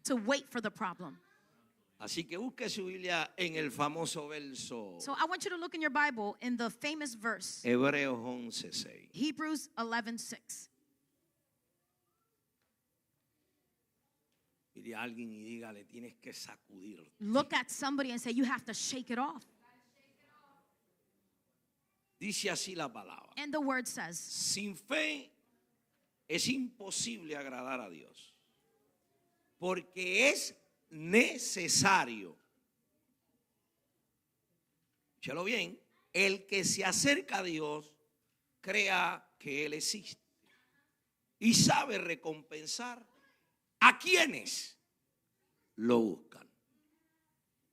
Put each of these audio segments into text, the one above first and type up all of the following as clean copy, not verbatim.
to wait for the problem. Así que busque su Biblia en el famoso verso So I want you to look in your Bible in the famous verse, Hebreos 11:6. Hebrews 11:6. Mire a alguien y dígale, tienes que sacudir. Look at somebody and say, you have to shake it off. Dice así la palabra. And the word says, Sin fe es imposible agradar a Dios, porque es necesario, escúchalo bien, el que se acerca a Dios crea que Él existe y sabe recompensar a quienes lo buscan.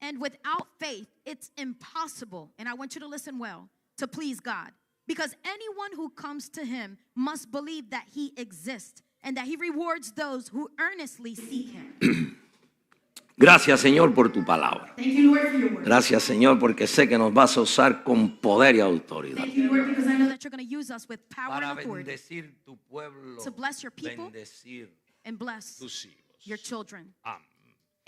and without faith, it's impossible, and I want you to listen well, to please God. Because anyone who comes to him must believe that he exists and that he rewards those who earnestly seek him. Gracias, Señor, por tu palabra. Thank you, Lord, for your word. Gracias, Señor, porque sé que nos vas a usar con poder y autoridad Thank you, Lord, because I know that you're going to use us with power para and authority bendecir tu pueblo, to bless your people bendecir and bless tus hijos. your children. Amén.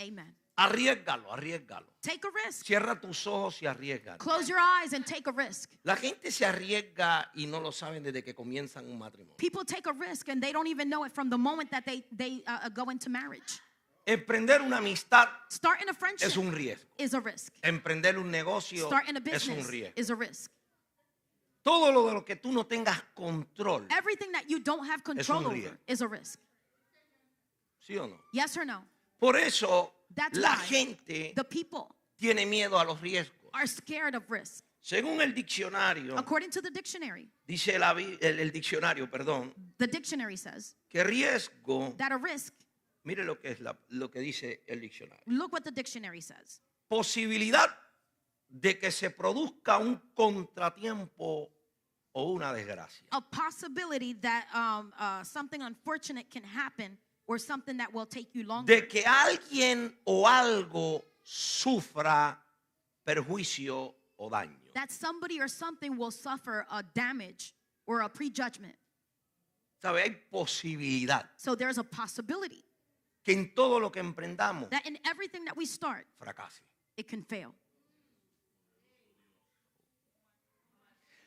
Amen. Arriésgalo, arriésgalo. Take a risk. Cierra tus ojos y arriésgalo. Close your eyes and take a risk. La gente se arriesga y no lo saben desde que comienzan un matrimonio. People take a risk and they don't even know it from the moment that they go into marriage. Emprender una amistad Starting a friendship es un riesgo. is a risk. Emprender un negocio Starting a es un business riesgo. is a risk. Todo lo de lo que tú no tengas control, Everything that you don't have control over riesgo. is a risk. ¿sí o no? Yes or no? Por eso That's la why gente the people tiene miedo a los riesgos. are scared of risk. Según el diccionario, According to the dictionary, dice el diccionario, perdón, the dictionary says que riesgo, that a risk, mire lo que es lo que dice el diccionario. look what the dictionary says. Posibilidad de que se produzca un contratiempo o una desgracia. A possibility that something unfortunate can happen or something that will take you longer. De que alguien o algo sufra perjuicio o daño. That somebody or something will suffer a damage or a prejudgment. ¿Sabe? Hay posibilidad So there's a possibility que en todo lo que emprendamos that in everything that we start, fracase. it can fail.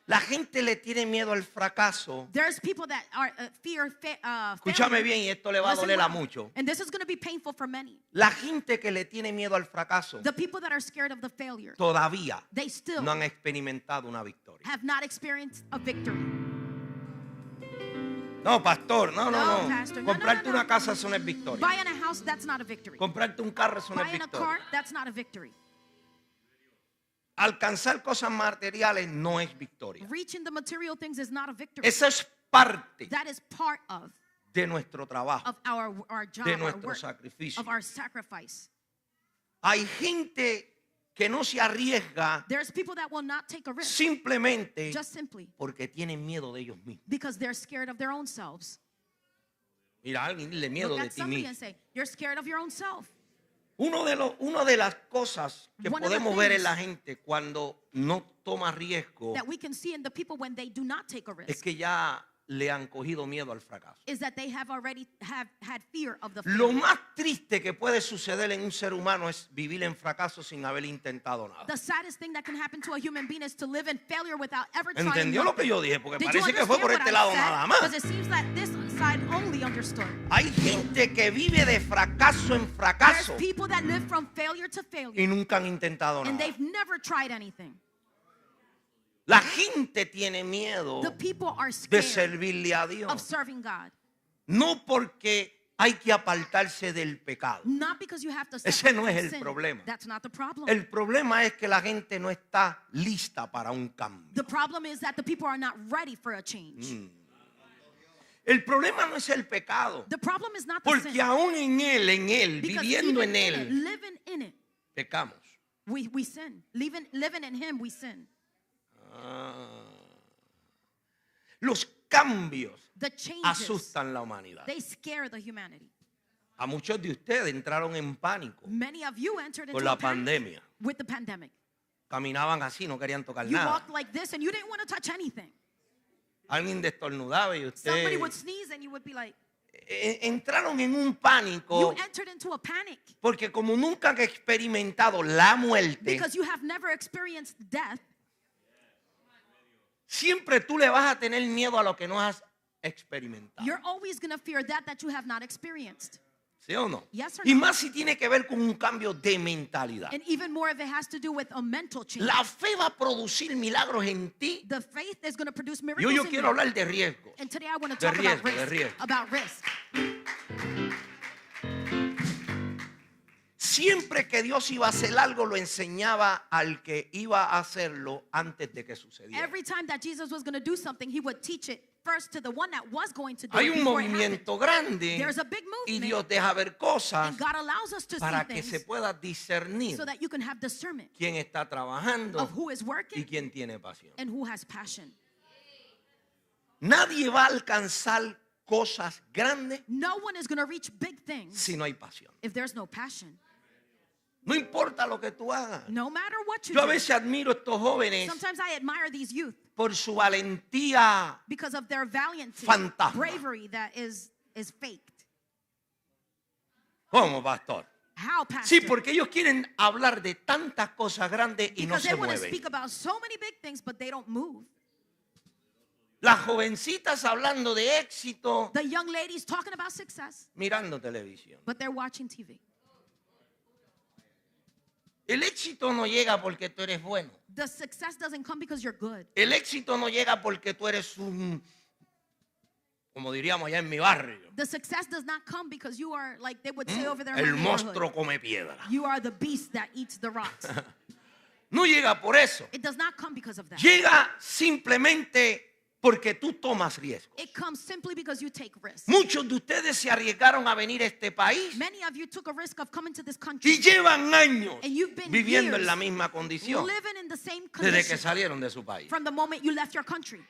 La gente le tiene miedo al fracaso. There's people that are fear Escúchame failure. bien y esto le va a Listen doler a well. mucho. And this is going to be painful for many. La gente que le tiene miedo al fracaso The people that are scared of the failure, todavía they still no han experimentado una victoria. have not experienced a victory. No, pastor, no. No, pastor, no, Comprarte no, no. una casa eso no es victoria. Buying a house, that's not a victory. Comprarte un carro eso no es Buying a victoria. car, that's not a victory. Alcanzar cosas materiales no es victoria. Reaching the material things is not a victory. Eso es parte That is part of de nuestro trabajo, our job, de our nuestro work, sacrificio. of our sacrifice. Hay gente que no se arriesga There's people that will not take a risk simplemente just simply porque tienen miedo de ellos mismos. because they're scared of their own selves. Mira, alguien le miedo Look de at ti somebody mismo. and say, you're scared of your own self. Una de las cosas que One of the podemos ver en things la gente cuando no toma riesgo That we can see in the people when they do not take a es risk que ya le han cogido miedo al fracaso. is that they have already had fear of the Lo failure. más triste que puede suceder en un ser humano es vivir en fracaso sin haber intentado nada. The saddest thing that can happen to a human being is to live in failure without ever trying. ¿Entendió lo que nothing. yo dije? Porque Did you parece que fue understand por what este I lado said? nada más. Because it seems that this side only understood. Hay gente que vive de fracaso en There's fracaso people that live from failure to failure y nunca han intentado and nada. they've never tried anything. La gente tiene miedo The people are de scared servirle a of Dios. serving God. No porque hay que apartarse del pecado. Not because you have to Ese no es sacrifice el sin. problema. That's not the problem. El problema es que la gente no está lista para un cambio. The problem is that the people are not ready for a change. El problema no es el pecado. The problem is not the Porque sin. aún en él, Because viviendo even en in it, él, living in it, pecamos. we sin. Living in him, we sin. Los cambios The changes, asustan la humanidad. they scare the humanity. A muchos de ustedes entraron en pánico Many of you entered por into la a panic pandemia. with the pandemic. Caminaban así, no querían tocar You nada. walked like this and you didn't want to touch anything. Alguien destornudaba y Somebody usted would sneeze and you would be like, entraron en un pánico You entered into a panic porque como nunca han experimentado la muerte, because you have never experienced death. siempre tú le vas a tener miedo a lo que no has experimentado. You're always going to fear that you have not experienced. ¿Sí o no? Yes or Y no? más si tiene que ver con un cambio de mentalidad. And even more if it has to do with a mental change. La fe va a producir milagros en ti. The faith is going to produce Yo miracles in quiero you. hablar de riesgos. And today I want to De talk riesgo, about de risk. riesgo. About risk. Siempre que Dios iba a hacer algo, lo enseñaba al que iba a hacerlo antes de que sucediera. Every time that Jesus was going to do something, he would teach it first to the one that was going to do Hay it un before it happened. movimiento grande There's a big y movement, Dios deja ver cosas and God allows us to para see que se things pueda discernir so that you can have discernment quién está trabajando of who is y working quién tiene pasión. and who has passion. Nadie va a alcanzar cosas grandes No one is going to reach big things si no hay pasión. if there's no passion. No importa lo que tú hagas. No matter what you Yo a do. veces admiro a estos jóvenes Sometimes I admire these youth por su valentía. because of their valiancy, Fantasma. bravery that is faked. ¿Cómo, pastor? How, pastor? Sí, porque ellos quieren hablar de tantas cosas grandes y no Because se they want to mueven. speak about so many big things, but they don't move. Las jovencitas hablando de éxito, The young ladies talking about success, mirando televisión. but they're watching TV. El éxito no llega porque tú eres bueno. The success doesn't come because you're good. El éxito no llega porque tú eres un, como diríamos allá en mi barrio, The success does not come because you are, like they would say over there in el my neighborhood, monstruo come piedra. you are the beast that eats the rocks. No llega por eso. It does not come because of that. Llega simplemente porque tú tomas riesgos. It comes simply because you take risks. Muchos de ustedes se arriesgaron a venir a este país Many of you took a risk of coming to this country y llevan años and you've been viviendo years en la misma condición living in the same desde que condition salieron de su país. from the moment you left your country.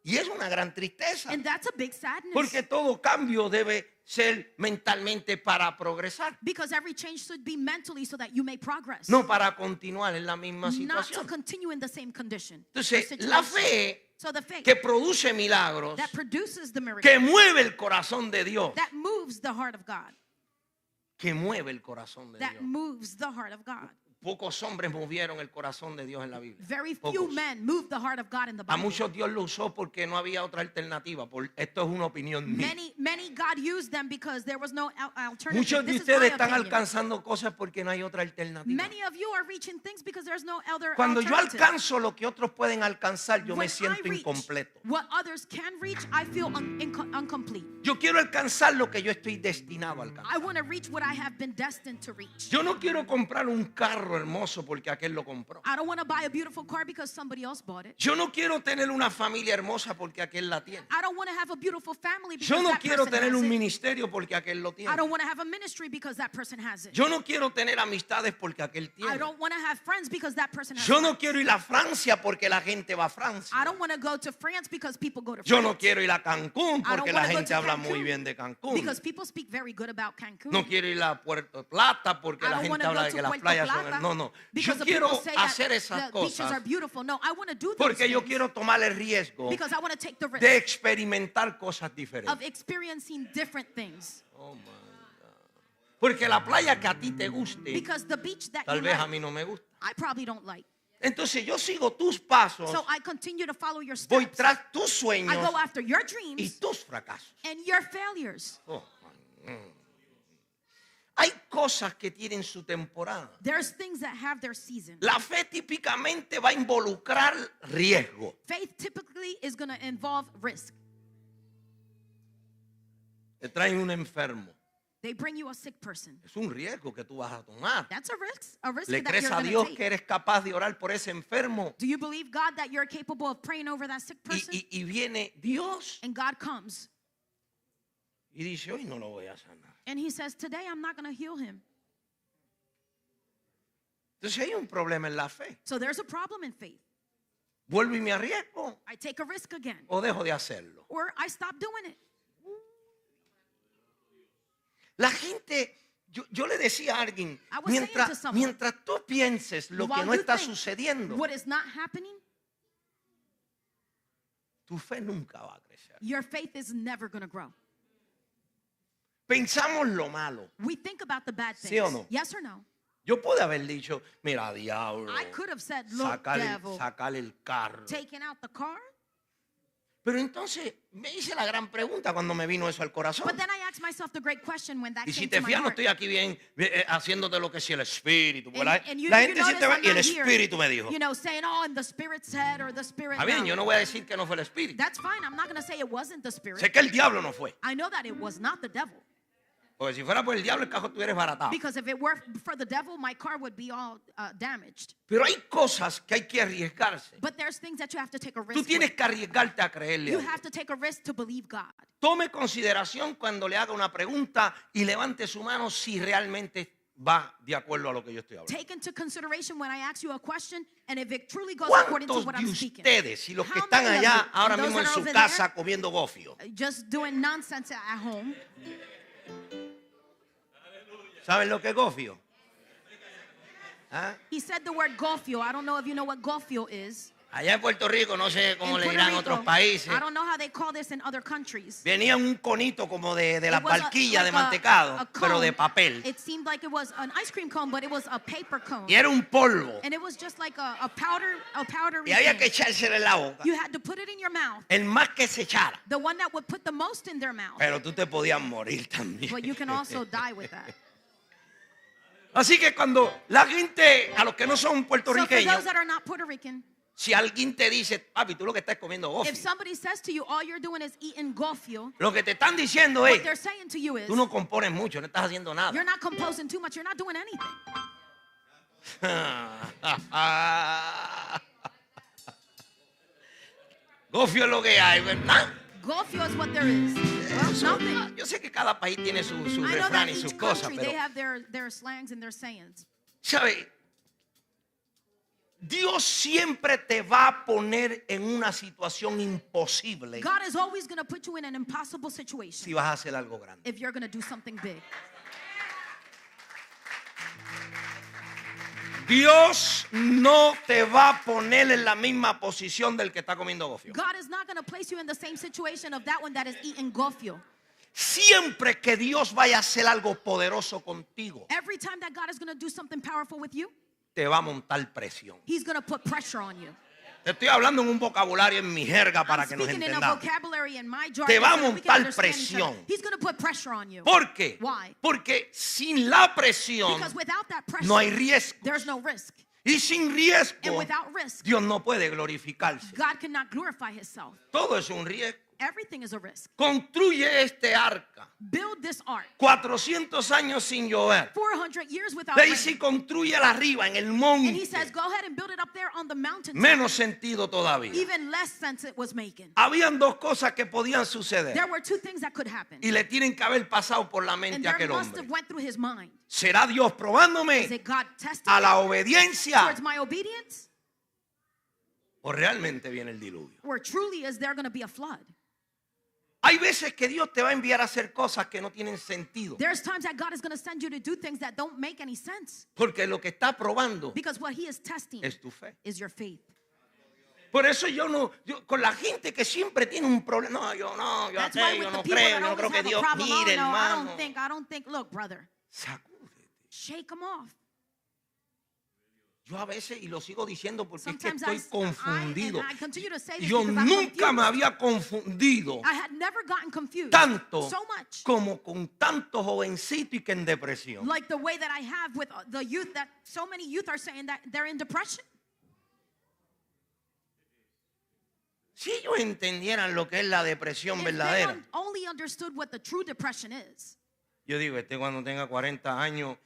Y es una gran tristeza, And that's a big sadness. porque todo cambio debe ser mentalmente para progresar, Because every change should be mentally so that you may progress. no para continuar en la misma Not to situación. continue in the same condition. or Entonces, situation. la fe So the faith que produce milagros, that produces the miracle, que mueve el corazón de Dios, that moves the heart of God, que mueve el corazón de that Dios. moves the heart of God. Pocos hombres movieron el corazón de Dios en la Biblia. Very few Pocos. men moved the heart of God in the A Bible. muchos Dios lo usó porque no había otra alternativa. Esto es una opinión mía. Many God used them because there was no alternative. Muchos de This is my ustedes están opinion. alcanzando cosas porque no hay otra alternativa. Many of you are reaching things because there's no other Cuando yo alternative. alcanzo lo que otros pueden alcanzar, yo me When siento I reach incompleto. what others can reach, I feel incomplete. Yo quiero alcanzar lo que yo estoy destinado a I alcanzar. want to reach what I have been destined to reach. Yo no quiero comprar un carro hermoso porque aquel lo compró. I don't want to buy a beautiful car because somebody else bought it. Yo no quiero tener una familia hermosa porque aquel la tiene. I don't want to have a beautiful family because Yo no that quiero person tener has un it. ministerio porque aquel lo I tiene. don't want to have a ministry because that person has it. Yo no quiero tener amistades porque aquel I tiene. don't want to have friends because that person has Yo it. no quiero ir a Francia porque la gente va a I Francia. don't want to go to France because people go to Yo France. no quiero ir a Cancún I don't porque la wanna go gente to habla Cancún muy bien de Cancún. because people speak very good about Cancún. No quiero ir a Puerto Plata porque I la don't gente wanna habla go de to que las Puerto playas Plata son... No, no. Yo because the quiero people say that hacer esas the beaches are cosas beautiful. No, I want to do those porque yo things quiero tomar el riesgo because I want to take the risk de experimentar cosas diferentes. of experiencing different things. Oh, my God. Porque la playa que a ti te guste, Because the beach that tal you vez a like, mí no me gusta. I probably don't like. Entonces yo sigo tus pasos, So I continue to follow your voy steps. tras tus I sueños go after your y dreams tus fracasos. and your failures. Oh, my. Hay cosas que tienen su temporada. There's things that have their season. La fe típicamente va a involucrar riesgo. Faith typically is going to involve risk. Te traen un enfermo. They bring you a sick person. Es un riesgo que tú vas a tomar. That's a risk ¿Le that crees you're a going Dios to que take. eres capaz de orar por ese enfermo? Do you believe, God, that you're capable of praying over that sick person? Y viene Dios And God comes y dice, hoy no lo voy a sanar. and he says, today I'm not going to heal him. Entonces hay un problema en la fe. So there's a problem in faith. ¿Vuelvo y me arriesgo I take a risk again o dejo de hacerlo? or I stop doing it. La gente, yo le decía a alguien, I was saying to someone, mientras tú pienses lo que While no you está think sucediendo, what is not happening, tu fe nunca va a crecer. your faith is never going to grow. Pensamos lo malo. We think about the bad things. ¿Sí o no? Yes or no? Yo pude haber dicho, mira, diablo, I could have said, look, devil, sacar el carro. taking out the car. Pero entonces me hice la gran pregunta cuando me vino eso al corazón. But then I asked myself the great question when that Y came si to te my fijas, no heart. estoy aquí bien haciéndote lo que es el espíritu. And La you gente notice siente I'm y el not here, espíritu me dijo. you know, saying, oh, and the Spirit said, or the Spirit. Está bien, no. yo no voy a decir que no fue el espíritu. That's fine. I'm not going to say it wasn't the Spirit. Sé que el diablo no fue. I know that it was not the devil. Porque si fuera por el diablo, el carro estuviera desbaratado. Because if it were for the devil, my car would be all damaged. Pero hay cosas que hay que arriesgarse. But there's things that you have to take a risk Tú tienes with. que arriesgarte a creerle a You Dios. have to take a risk to believe God. Tome consideración cuando le haga una pregunta y levante su mano si realmente va de acuerdo a lo que yo estoy hablando. Take into consideration when I ask you a question and if it truly goes according to ¿Cuántos what de I'm speaking. ustedes y los que How están many of allá you, ahora and those mismo en that are su over casa there, comiendo gofio? just doing nonsense at home? ¿Saben lo que es gofio? ¿Ah? He said the word gofio. I don't know if you know what gofio is. Allá en Puerto Rico, no sé cómo In le Puerto dirán en Rico, otros países, I don't know how they call this in other countries. venía un conito como de las It was barquillas de like mantecado, a pero de cone. papel. It seemed like it was an ice cream cone, but it was a paper cone. Y era un polvo. And it was just like a powdery Y había thing. que echárselo en la boca. You had to put it in your mouth. El más que se echara. The one that would put the most in their mouth. Pero tú te podías morir también. But you can also die with that. Así que cuando la gente, a los que no son So for puertorriqueños, those that are not Puerto Rican, si alguien te dice, papi, tú lo que estás comiendo if gofio, somebody says to you, all you're doing is eating gofio, lo que te están diciendo what es, they're saying to you is, tú no compones mucho, no estás haciendo nada. you're not composing too much, you're not doing anything. Gofio es lo que hay, ¿verdad? Gofio is what there is. Well, nothing. Yo sé que cada país tiene su I know refrán that y sus each cosas, country, pero, they have their slangs and their sayings. ¿sabe? Dios siempre te va a poner en una situación imposible God is always going to put you in an impossible si situation vas a hacer algo grande. if you're going to do something big. Dios no te va a poner en la misma posición del que está comiendo gofio. God is not going to place you in the same situation of that one that is eating gofio. Siempre que Dios vaya a hacer algo poderoso contigo, Every time that God is going to do something powerful with you, te va a montar presión. He's going to put pressure on you. Te estoy hablando en un vocabulario en mi jerga para I'm que nos speaking in a entendamos. vocabulary in my jargon Te va a so that we can montar understand each other. presión. He's going to put pressure on you. ¿Por qué? Why? Porque sin la presión Because without that pressure, no hay riesgo. there's no risk. Y sin And riesgo, without risk, Dios no puede glorificarse. God cannot glorify Himself. Todo es un riesgo. Everything is a risk. Construye este arca. Build this ark. 400 años sin llover. 400 years without Ve y rain. si construyela arriba en el And He monte. says, go ahead and build it up there on the mountain. Menos sentido todavía. Even less sense it was making. Habían dos cosas que podían suceder. There were two things that could happen. Y le tienen que haber pasado por la And mente a there aquel must hombre. have went through his mind. ¿Será Dios Is probándome it God testing a me la obediencia towards my obedience? o realmente viene el diluvio? Or truly is there going to be a flood? Hay veces que Dios te va a enviar a hacer cosas que no tienen sentido. There's times that God is going to send you to do things that don't make any sense. Porque lo que está probando Because what He is testing es tu fe. is your faith. Por eso yo con la gente que siempre tiene un problema, no, yo That's why ateo, with yo the no people creo, that yo no always creo que have a Dios problem, mire, oh no, I hermano. don't think, look, brother, Sacúdete. shake them off. Yo a veces, y lo sigo diciendo porque es que Sometimes estoy confundido. I continue to say this Yo because I'm nunca me confused. había confundido I had never gotten confused tanto so much como con tantos jovencitos y que en depresión. like the way that I have with the youth, that so many youth are saying that they're in depression. Si ellos entendieran lo que es la depresión If they verdadera, only understood what the true depression is. yo digo, cuando tenga 40 años,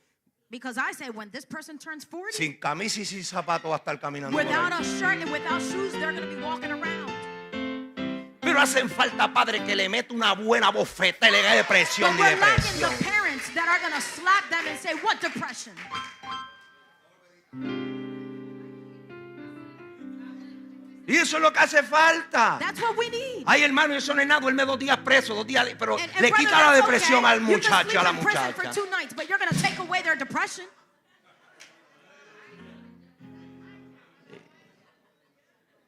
Because I say when this person turns 40, sin camisa y sin zapatos va a estar caminando por without ahí. a shirt and without shoes, they're going to be walking around. Pero hacen falta padres que le meta una buena bofeta y le dé depresión But y we're lacking depresión. the parents that are going to slap them and say, what depression? Y eso es lo que hace falta. That's what we need. Ay, hermano, eso no es nada. Duerme 2 días preso, 2 días, pero And le brother, quita la that's depresión okay. al You can muchacho, sleep a la in prison for muchacha. 2 nights, but you're going to take away their depression.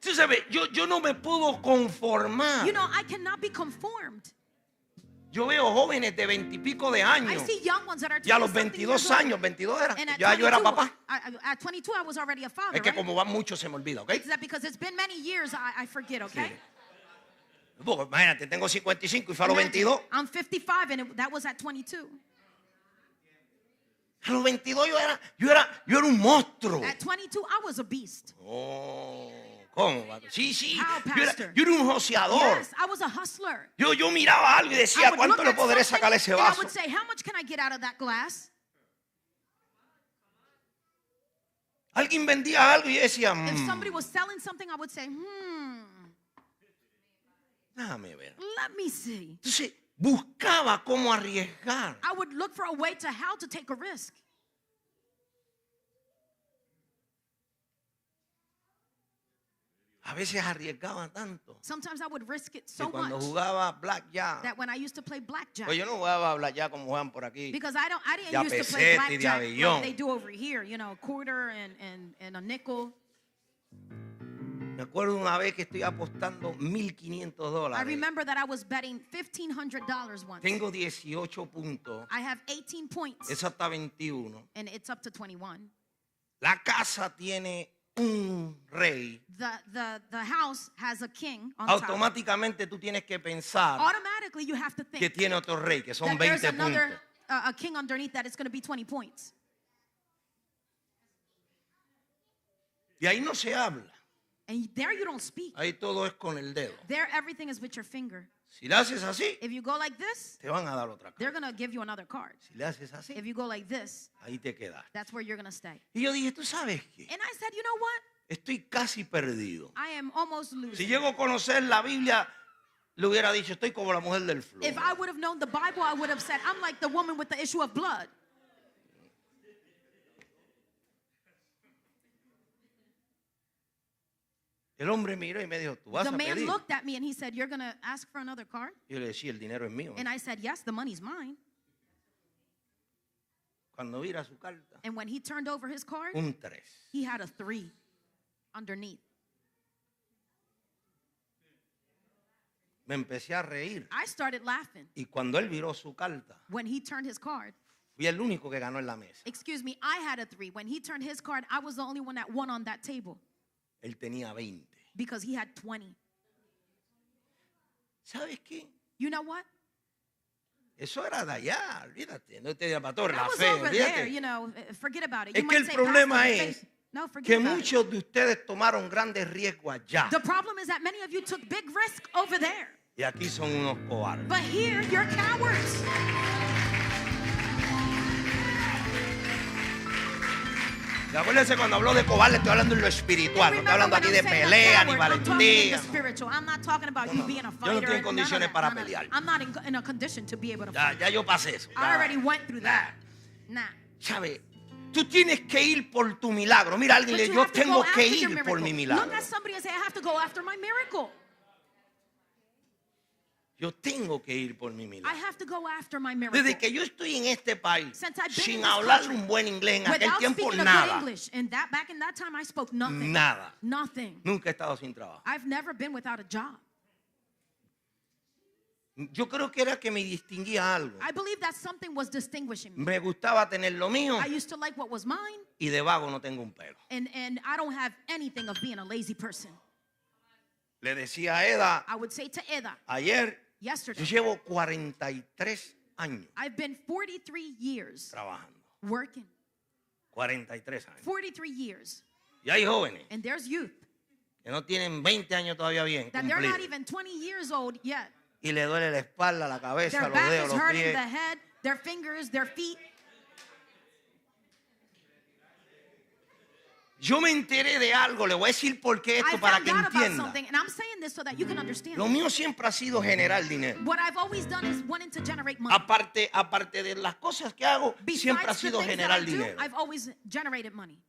Tú sabes, yo no me puedo conformar. You know, I cannot be conformed. Yo veo jóvenes de 20 y pico de I años. see young ones that are Y a los 20-something 22 years old. años, 22 era. And at Ya yo era 22, papá. At 22, I was already a father, Es que right? como van muchos se me olvida, ¿ok? Is that because it's been many years, I forget, okay? Sí. Porque, imagínate, tengo 55 y fue a los Imagine, 22. I'm 55 and that was at 22. A los 22 yo era un monstruo. At 22, I was a beast. Oh, ¿cómo? Sí, sí. How, Yo pastor? era un joseador. Yes, I was a hustler. Yo miraba algo y I decía, would ¿cuánto look le at podré something sacar a ese and I vaso? would say, how much can I get out of that glass? Alguien vendía algo y yo decía, If somebody was selling something, I would say, déjame ver. let me see. Entonces, buscaba cómo arriesgar. I would look for a way to how to take a risk. A veces arriesgaba tanto. Sometimes I would risk it Que so cuando much jugaba blackjack, that when I used to play blackjack, pues yo no jugaba blackjack como juegan por aquí. because I didn't de used to play peseta y de blackjack avellón. like they do over here, you know, quarter and a nickel. Me acuerdo una vez que estoy apostando I $1,500. remember that I was betting $1,500 once. Tengo 18 puntos. I have 18 points Esa está 21. and it's up to 21. La casa tiene un rey. The house has a king on top. Automáticamente tú tienes que pensar Automatically you have to que think tiene otro rey, que son that there's 20 puntos. another a king underneath that it's going to be 20 points. Y ahí no se habla. And there you don't speak. Ahí todo es con el dedo. There everything is with your finger. Si le haces así, If you go like this, te van a dar otra they're cosa. going to give you another card. Si le haces así, If you go like this, ahí te quedas. that's where you're going to stay. Y yo dije, ¿tú sabes qué? And I said, you know what? Estoy casi perdido. I am almost Si losing. llego a conocer la Biblia, le hubiera dicho, estoy como la mujer del flujo. If I would have known the Bible, I would have said, I'm like the woman with the issue of blood. El hombre miró y me dijo, ¿tú vas The a man pedir? looked at me and he said, you're going to ask for another card? Y yo le decía, el dinero es mío. And I said, yes, the money's mine. Cuando mira su carta, And when he turned over his card, un 3. he had a 3 underneath. Me empecé a reír. I started laughing. Y cuando él viró su carta, When he turned his card, fui el único que ganó en la mesa. excuse me, I had a 3. When he turned his card, I was the only one that won on that table Él tenía 20. because he had 20. ¿Sabes qué? You know what? Eso era de allá, olvídate. No te diga, pastor, That la was fe, over there, olvídate. you know, forget about it. Es You que el might say, problema "Pastor, es faith." No, forget que about it. muchos de ustedes tomaron grandes riesgos allá. The problem is that many of you took big risk over there. Y aquí son unos cobardes. But here, you're cowards. Y acuérdense cuando hablo de cobarde, estoy hablando en lo espiritual. No estoy hablando aquí de pelea ni I'm talking in valentía. the spiritual. I'm not talking about you being a Yo no fighter. estoy en None of condiciones that. para No, no. pelear. I'm not in a condition to be able to Ya, fight. ya yo pasé eso. I already went through that. Nah. ¿Sabe? Tú tienes que ir por tu milagro. Mira, alguien But le you yo have to tengo go que after your ir por miracle. mi milagro. Look at somebody and say, I have to go after my miracle. Yo tengo que ir por mi I milagro. have to go after my miracle. Desde que yo estoy en este país, Since I've been sin in this hablar country, un buen inglés en aquel Without tiempo, speaking a good nada. English. And back in that time, I spoke nothing. Nada. Nothing. Nunca he estado sin trabajo. I've never been without a job. Yo creo que era que me distinguía algo. I believe that something was distinguishing me. Me gustaba tener lo mío I used to like what was mine, y de vago no tengo un pelo. and I don't have anything of being a lazy person. Le decía a Eda I would say to Eda, ayer, yo yesterday, llevo 43 años I've been 43 years trabajando. working. 43 años. 43 years. Y hay jóvenes And there's youth que no tienen 20 años todavía bien that they're not cumplidos. even 20 years old yet. Y le duele la espalda, la cabeza, Their los back dedos, is los hurting, pies. the head, their fingers, their feet. Yo me enteré de algo, le voy a decir por qué I esto para found que out about entienda. something, and I'm saying this so that you can understand. Lo mío siempre ha sido generar dinero. What I've always done is wanting to generate money. Aparte de las cosas que hago, siempre ha Besides the sido things that generar I do, dinero. I've always generated money.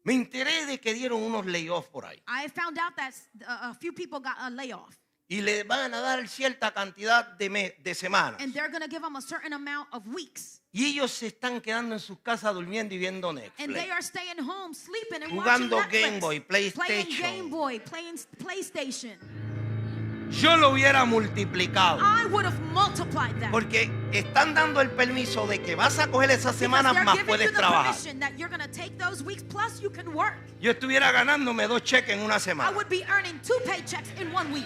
Me enteré de que dieron unos layoffs por ahí. I found out that a few people got a layoff. Y le van a dar cierta cantidad de semanas. And they're going to give them a certain amount of weeks. Y ellos se están quedando en sus casas durmiendo y viendo And they Netflix. are staying home, sleeping and Jugando watching Netflix. Game Boy, Playing PlayStation. Game Boy, playing PlayStation. Yo lo hubiera multiplicado. I would have multiplied that. Porque están dando el permiso de que vas a coger esas Because semanas they're más giving puedes you the trabajar. permission that you're going to take those weeks plus you can work. Yo estuviera ganándome 2 cheques en una I semana. would be earning 2 paychecks in 1 week.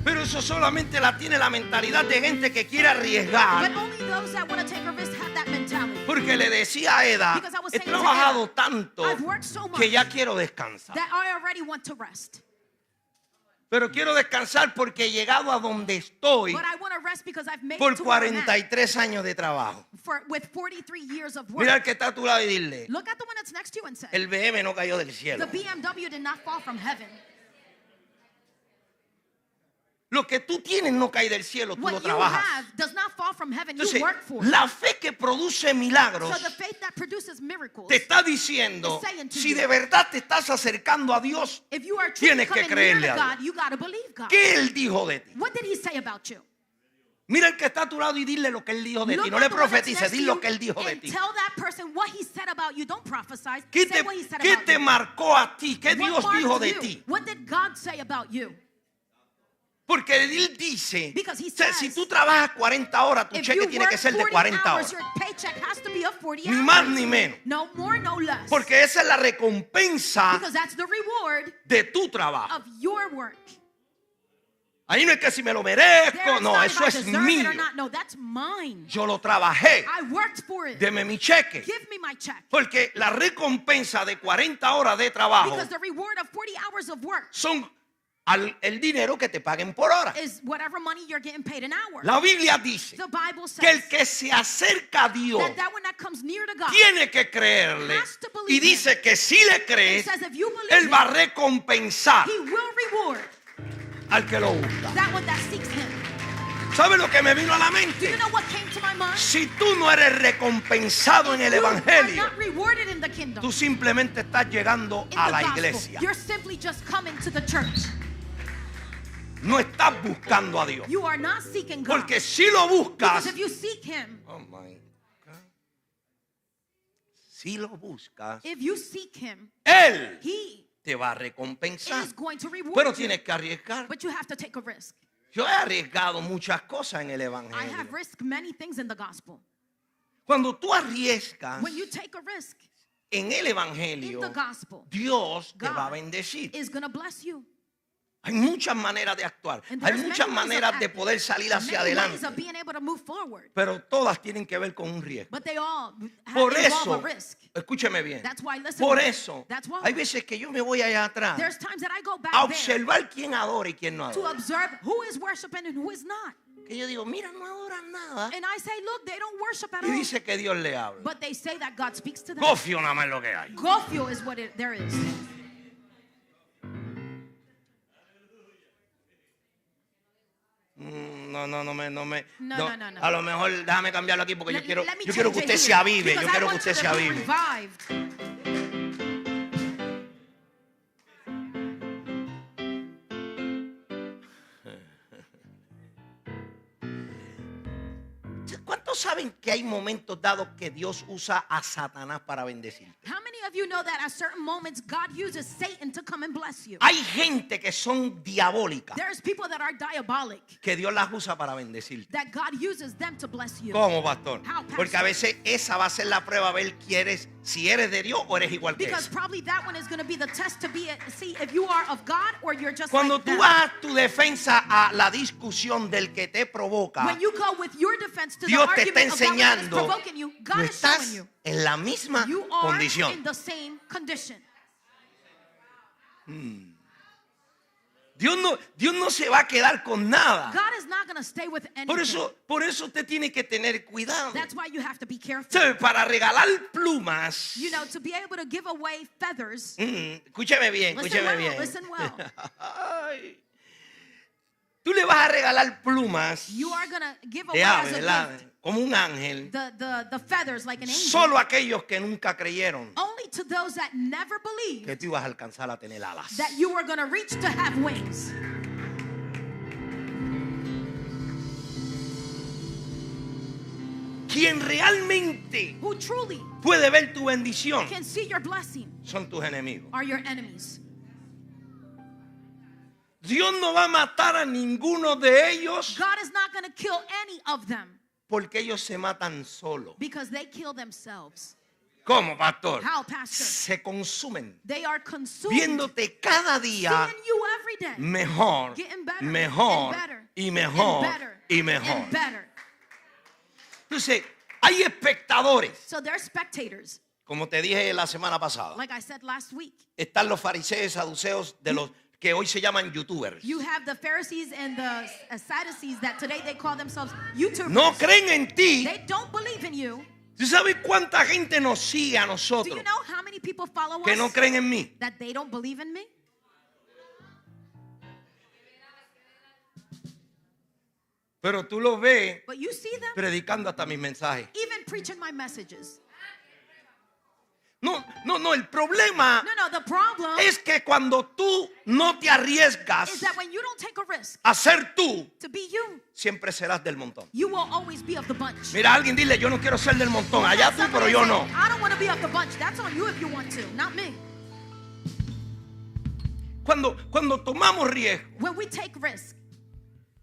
Pero eso solamente la tiene la mentalidad de gente que quiere But arriesgar. only those that want to take a risk have that mentality. Porque le decía a Eda, Because I was he saying to trabajado Eda, tanto I've worked so much que ya quiero descansar. that I already want to rest. Pero quiero descansar porque he llegado a donde estoy But I want to rest because I've made por it to where I'm at 43 años de trabajo. with 43 years of work. Mira al que está a tu lado y dile, Look at the one that's next to you and say, el BM no cayó del cielo. the BMW did not fall from heaven. Lo que tú tienes no cae del cielo, tú lo What you trabajas. have does not fall from heaven. You Entonces, work for it. la fe que produce milagros So the faith that produces miracles, te está diciendo, is saying to si you, de verdad te estás acercando a Dios, if you are truly tienes que coming near creerle to a God, Dios. you got to believe God. ¿Qué Él dijo de ti? What did he say about you? Mira el que está a tu lado y dile lo que Él dijo de Look ti. No at le the one that's profetices, next to di lo you que Él dijo de and ti. tell that person what he said about you. Don't prophesy. ¿Qué Say what he said te about you. marcó a ti? ¿Qué What Dios marked dijo de you? ti? What did God say about you? Porque Él dice, Because he o sea, says, si tú trabajas 40 horas, tu If cheque you tiene que work ser de 40 40 hours, horas. your paycheck has to be of 40 Ni hours. más ni menos. No more, no less. Porque esa es la recompensa Because that's the reward de tu trabajo. of your work. Ahí no es que si me lo There merezco, is no, not eso if I es deserve mío. it or not. No, that's mine. Yo lo trabajé. I worked for it. Deme mi cheque. Give me my check. Porque la recompensa de 40 horas de trabajo Because the reward of 40 hours of work son el dinero que te paguen por hora. is whatever money you're getting paid an hour. La Biblia dice The Bible que el says que se acerca a Dios that one that comes near to God, tiene que creerle. has to believe Y dice que si le it crees, says if you believe Él va a him, recompensar he will reward al que lo busca. that one that seeks him. ¿Sabe lo que me vino a la Do mente? you know what came to my mind? Si tú no eres recompensado en el You are Evangelio, not rewarded in the kingdom. tú simplemente estás llegando In a the la gospel. iglesia. You're simply just coming to the church. No estás buscando a Dios. You are not seeking God. Porque si lo buscas, Because if you seek him, oh my God. Si lo buscas, if you seek him, Él he te va a recompensar. is going to reward Pero you. tienes que arriesgar. But you have to take a risk. Yo he arriesgado muchas cosas en el I Evangelio. have risked many things in the gospel. Cuando tú arriesgas When you take a risk en el in Evangelio, the gospel, Dios te God va a bendecir. is going to bless you. Hay muchas maneras de actuar. And Hay there's muchas many ways of maneras de acting. poder salir hacia Many ways adelante. of being able to move forward. Pero todas tienen que ver con un riesgo. But they all Por involve eso, a risk. escúcheme bien. That's why, listen, Por eso, that's why. hay veces que yo me voy allá atrás There's times that I go back a there observar quién adora y quién no to adora. observe who is worshiping and who is not. Que yo digo, mira, no adoran nada. And I say, look, they don't worship at Y all. dice que Dios le habla. But they say that God speaks to them. Gofio nada más es lo que hay. Gofio is what there is. No. No. A lo mejor déjame cambiarlo aquí porque Let me yo quiero que change usted it se here, avive. Yo because I quiero que want usted you se to be avive. revived. ¿Cuántos saben que hay momentos dados que Dios usa a Satanás para bendecirte? How many of you know that at certain moments God uses Satan to come and bless you? Hay gente que son diabólicas There's people that are diabolic, que Dios las usa para bendecirte. that God uses them to bless you. ¿Cómo, pastor? How, pastor? Porque a veces esa va a ser la prueba a ver si eres de Dios o eres igual que Because él. probably that one is going to be the test to see if you are of God or you're just Cuando like tú them. vas a tu defensa a la discusión del que te provoca, When you go with your defense to Dios the te está argument of that one that is enseñando, provoking you, God no is showing estás you. en la misma You are condición. in the same condition. Dios no se va a quedar con nada. God is not going to stay with anything. Por eso usted tiene que tener cuidado. That's why you have to be careful. ¿Sabe? Para regalar plumas. You know, to be able to give away feathers. Escúcheme bien, Listen escúcheme well, bien. listen well. Ay. Tú le vas a regalar plumas You are going to give away de ave, as a ¿verdad? gift Como un ángel. the feathers like an angel. Solo aquellos que nunca creyeron Only to those that never believed que tú ibas a alcanzar a tener alas. that you were going to reach to have wings. Quien realmente Who truly puede ver tu bendición can see your blessing son tus enemigos. are your enemies. Dios no va a matar a ninguno de ellos God is not going to kill any of them porque ellos se matan solos. because they kill themselves. ¿Cómo, pastor? How, pastor? Se consumen They are consumed viéndote cada día seeing you every day. mejor, Getting better, mejor and better, y mejor and better, y mejor. and better. Entonces, hay espectadores. So they're spectators. Como te dije la semana pasada, Like I said last week, están los fariseos, saduceos de los que hoy se llaman youtubers. you have the Pharisees and the Sadducees that today they call themselves YouTubers. No creen en ti. They don't believe in you. ¿Tú sabes cuánta gente nos sigue a Do nosotros you know how many people follow que us no creen en mí? that they don't believe in me? Pero tú lo ves But you see them predicando hasta mis mensajes. even preaching my messages. No, el problema No, the problem es que cuando tú no te arriesgas is that when you don't take a risk a ser tú, to be you, siempre serás del montón. you will always be of the bunch. Mira, alguien dile, yo no quiero ser del montón. Allá tú, pero Somebody yo say, no. I don't want to be of the bunch. That's on you if you want to, not me. Cuando tomamos riesgo, When we take risk,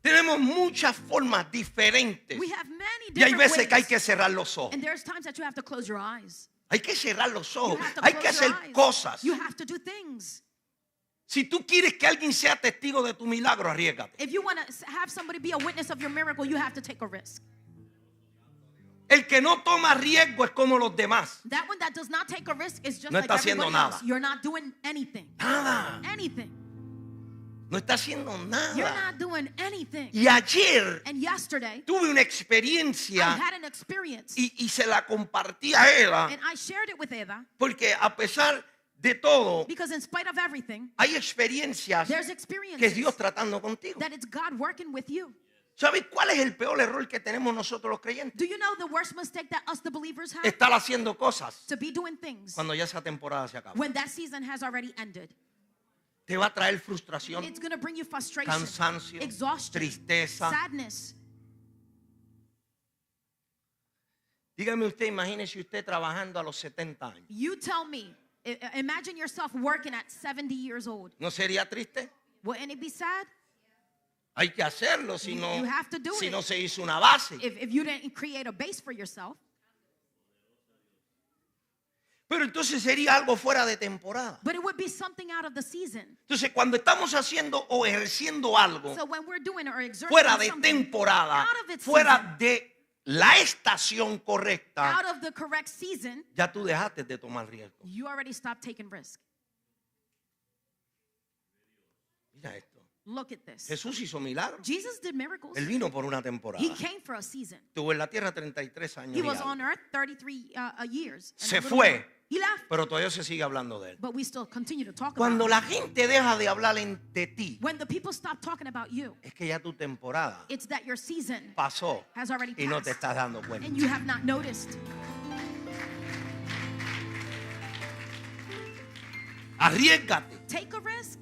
tenemos muchas formas diferentes. we have many Y hay different veces que hay ways. que cerrar los ojos. And there's times that you have to close your eyes. Hay que cerrar los You ojos. have to Hay close que your hacer eyes. cosas. You have to do things. Si tú quieres que alguien sea testigo de tu milagro, arriésgate. If you want to have somebody be a witness of your miracle, you have to take a risk. El que no toma riesgo es como los demás. That one that does not take a risk is just No like está haciendo everybody nada. else. You're not doing anything. Nada. Anything. No está haciendo You're nada. not doing anything. Y ayer And yesterday, tuve una I experiencia had an experience. y se la compartí a Eva. And I shared it with Eva Porque a pesar de todo, because in spite of everything, hay experiencias there's que es experiences Dios tratando contigo. that it's God working with you. ¿Sabes cuál es el peor error que tenemos nosotros los creyentes? Do you know the worst mistake that us the believers have? Estar haciendo cosas To be doing things cuando ya esa temporada se acaba. when that season has already ended. Te va a traer frustración, It's going to bring you frustration, cansancio, exhaustion, tristeza. sadness. Dígame usted, imagínese usted trabajando a los 70 años. You tell me, imagine yourself working at 70 years old. ¿No sería triste? Wouldn't it be sad Hay que hacerlo si You no, have to do si it. no se hizo una base. if you didn't create a base for yourself? Pero entonces sería algo fuera de temporada. But it would be something out of the season. Entonces cuando estamos haciendo o ejerciendo algo So when we're doing or exerting fuera de something temporada, out of its fuera season, de la estación correcta, out of the correct season, ya tú dejaste de tomar riesgo. you already stopped taking risk. Mira esto. Look at this. Jesús hizo milagros. Jesus did miracles. Él vino por una temporada. He came for a season. Estuvo en la tierra 33 años. He y was algo. on earth 33 years. and Se a little fue. more. He left. Pero todavía se sigue hablando de él. But we still continue to talk Cuando about la gente deja de hablar de ti, it. When the people stop talking about you, es que ya tu temporada it's that your season pasó has already y no te passed estás dando cuenta. and you have not noticed. Arriésgate. Take a risk.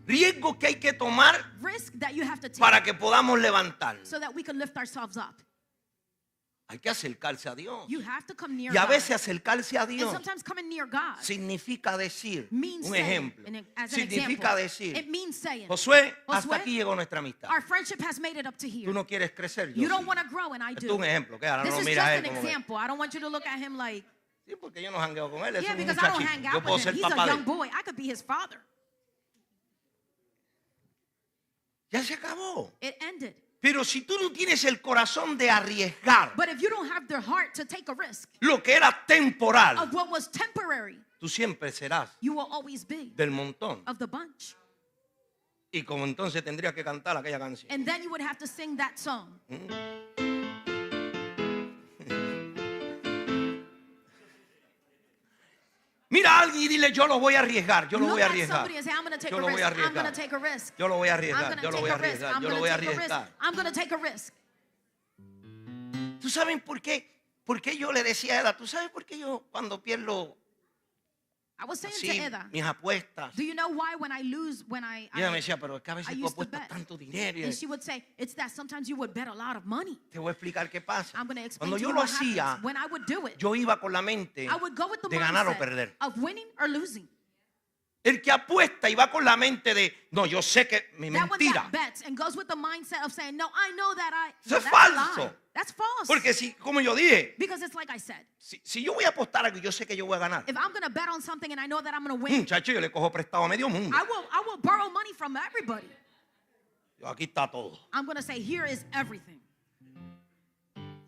Riesgo que hay que tomar Risk that you have to take para que podamos levantar. so that we can lift ourselves up. Hay que acercarse a Dios. You have to come near Y a God. veces acercarse a And Dios sometimes coming near God significa decir, means un saying, ejemplo, and as an significa example, decir, it means saying, Josué, hasta Josué, aquí llegó nuestra amistad. our friendship has made it up to here. Tú no quieres crecer, yo You don't sí. want to grow, and I Esto es do. un ejemplo, que ahora This no is mira just a an él como ve. example. I don't want you to look at him like, Sí, porque yo no jangueo con él, es yeah, un because I don't muchachito. hang Yo out puedo with ser him. He's a papá de young él. boy. I could be his father. Ya se acabó. It ended. Pero si tú no tienes el corazón de arriesgar But if you don't have the heart to take a risk lo que era temporal, of what was temporary, tú siempre serás you will always be del montón. of the bunch. Y como entonces tendrías que cantar aquella canción. And then you would have to sing that song. Mira a alguien y dile, yo lo voy a arriesgar, yo lo Look voy a at arriesgar. somebody and say, I'm going to take Yo a lo voy risk. a I'm going to arriesgar. take a risk. Yo lo voy a I'm arriesgar, going yo to lo voy take a a risk. arriesgar, I'm yo lo going voy to a take a risk. arriesgar. I'm going to take a risk. ¿Tú sabes por qué? ¿Por qué yo le decía a Eda? ¿Tú sabes por qué yo cuando pierdo I was saying así, to Eda, mis apuestas? do you know why when I lose, Y ella me decía, pero es que a I veces tú used to apuestas bet. tanto dinero. And she would say, it's that sometimes you would bet a lot of money. Te voy a explicar qué pasa. I'm going to explain Cuando to yo you lo what hacía, happens. When I would do it, yo iba con la mente I would go with the de ganar o mindset perder. of winning or losing. El que apuesta y va con la mente de, no, yo sé que mi That one mentira. that bets and goes with the mindset of saying, no, I know that Eso es that's a lie. falso. That's false. Porque si, como yo dije, Because it's like I said, si yo voy a apostar algo, yo sé que yo voy a ganar. if I'm going to bet on something and I know that I'm going to win, Muchacho, yo le cojo prestado a medio mundo. I will borrow money from everybody. Aquí está todo. I'm going to say, here is everything.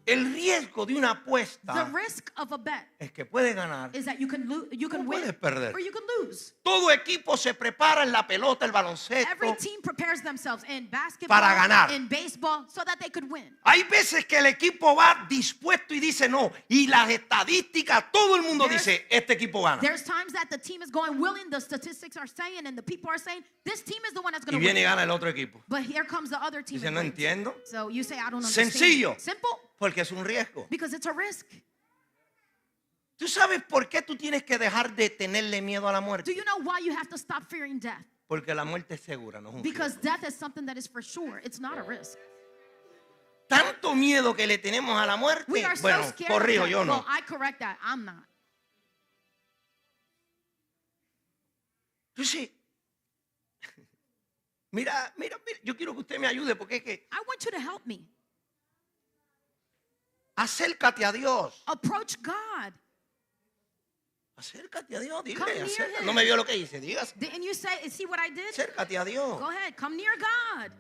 El riesgo de una The apuesta risk of a bet es que puedes ganar. is that you can O win puedes perder. or you can lose. Todo equipo se prepara en la pelota, el Every baloncesto. team prepares themselves in basketball, Para ganar. in baseball, so that they could win. Hay veces que el equipo va dispuesto y dice no. Y las estadísticas, todo el mundo dice, este equipo gana. There's times that the team is going willing, the statistics are saying, and the people are saying, this team is the one that's Y going to viene y win. gana el otro equipo. But here comes the other team. Dice, and no wins. entiendo. So you say, I don't understand. Sencillo. Simple, Porque es un riesgo. because it's a risk. ¿Tú sabes por qué tú tienes que dejar de tenerle miedo a la Do muerte? you know why you have to stop fearing death? Porque la muerte es segura, no es un Because riesgo. death is something that is for sure. It's not a risk. Tanto miedo que le tenemos a la muerte. We are so Bueno, scared corrijo, of yo that. no. Well, I correct that. I'm not. Tú sí. Mira, yo quiero que usted me ayude porque es que I want you to help me. acércate a Dios. Approach God. Acércate a Dios, dile, Come near acércate. him. No me vio lo que hice, digas. Didn't you say, see what I did? Acércate a Dios. Go ahead. Come near God.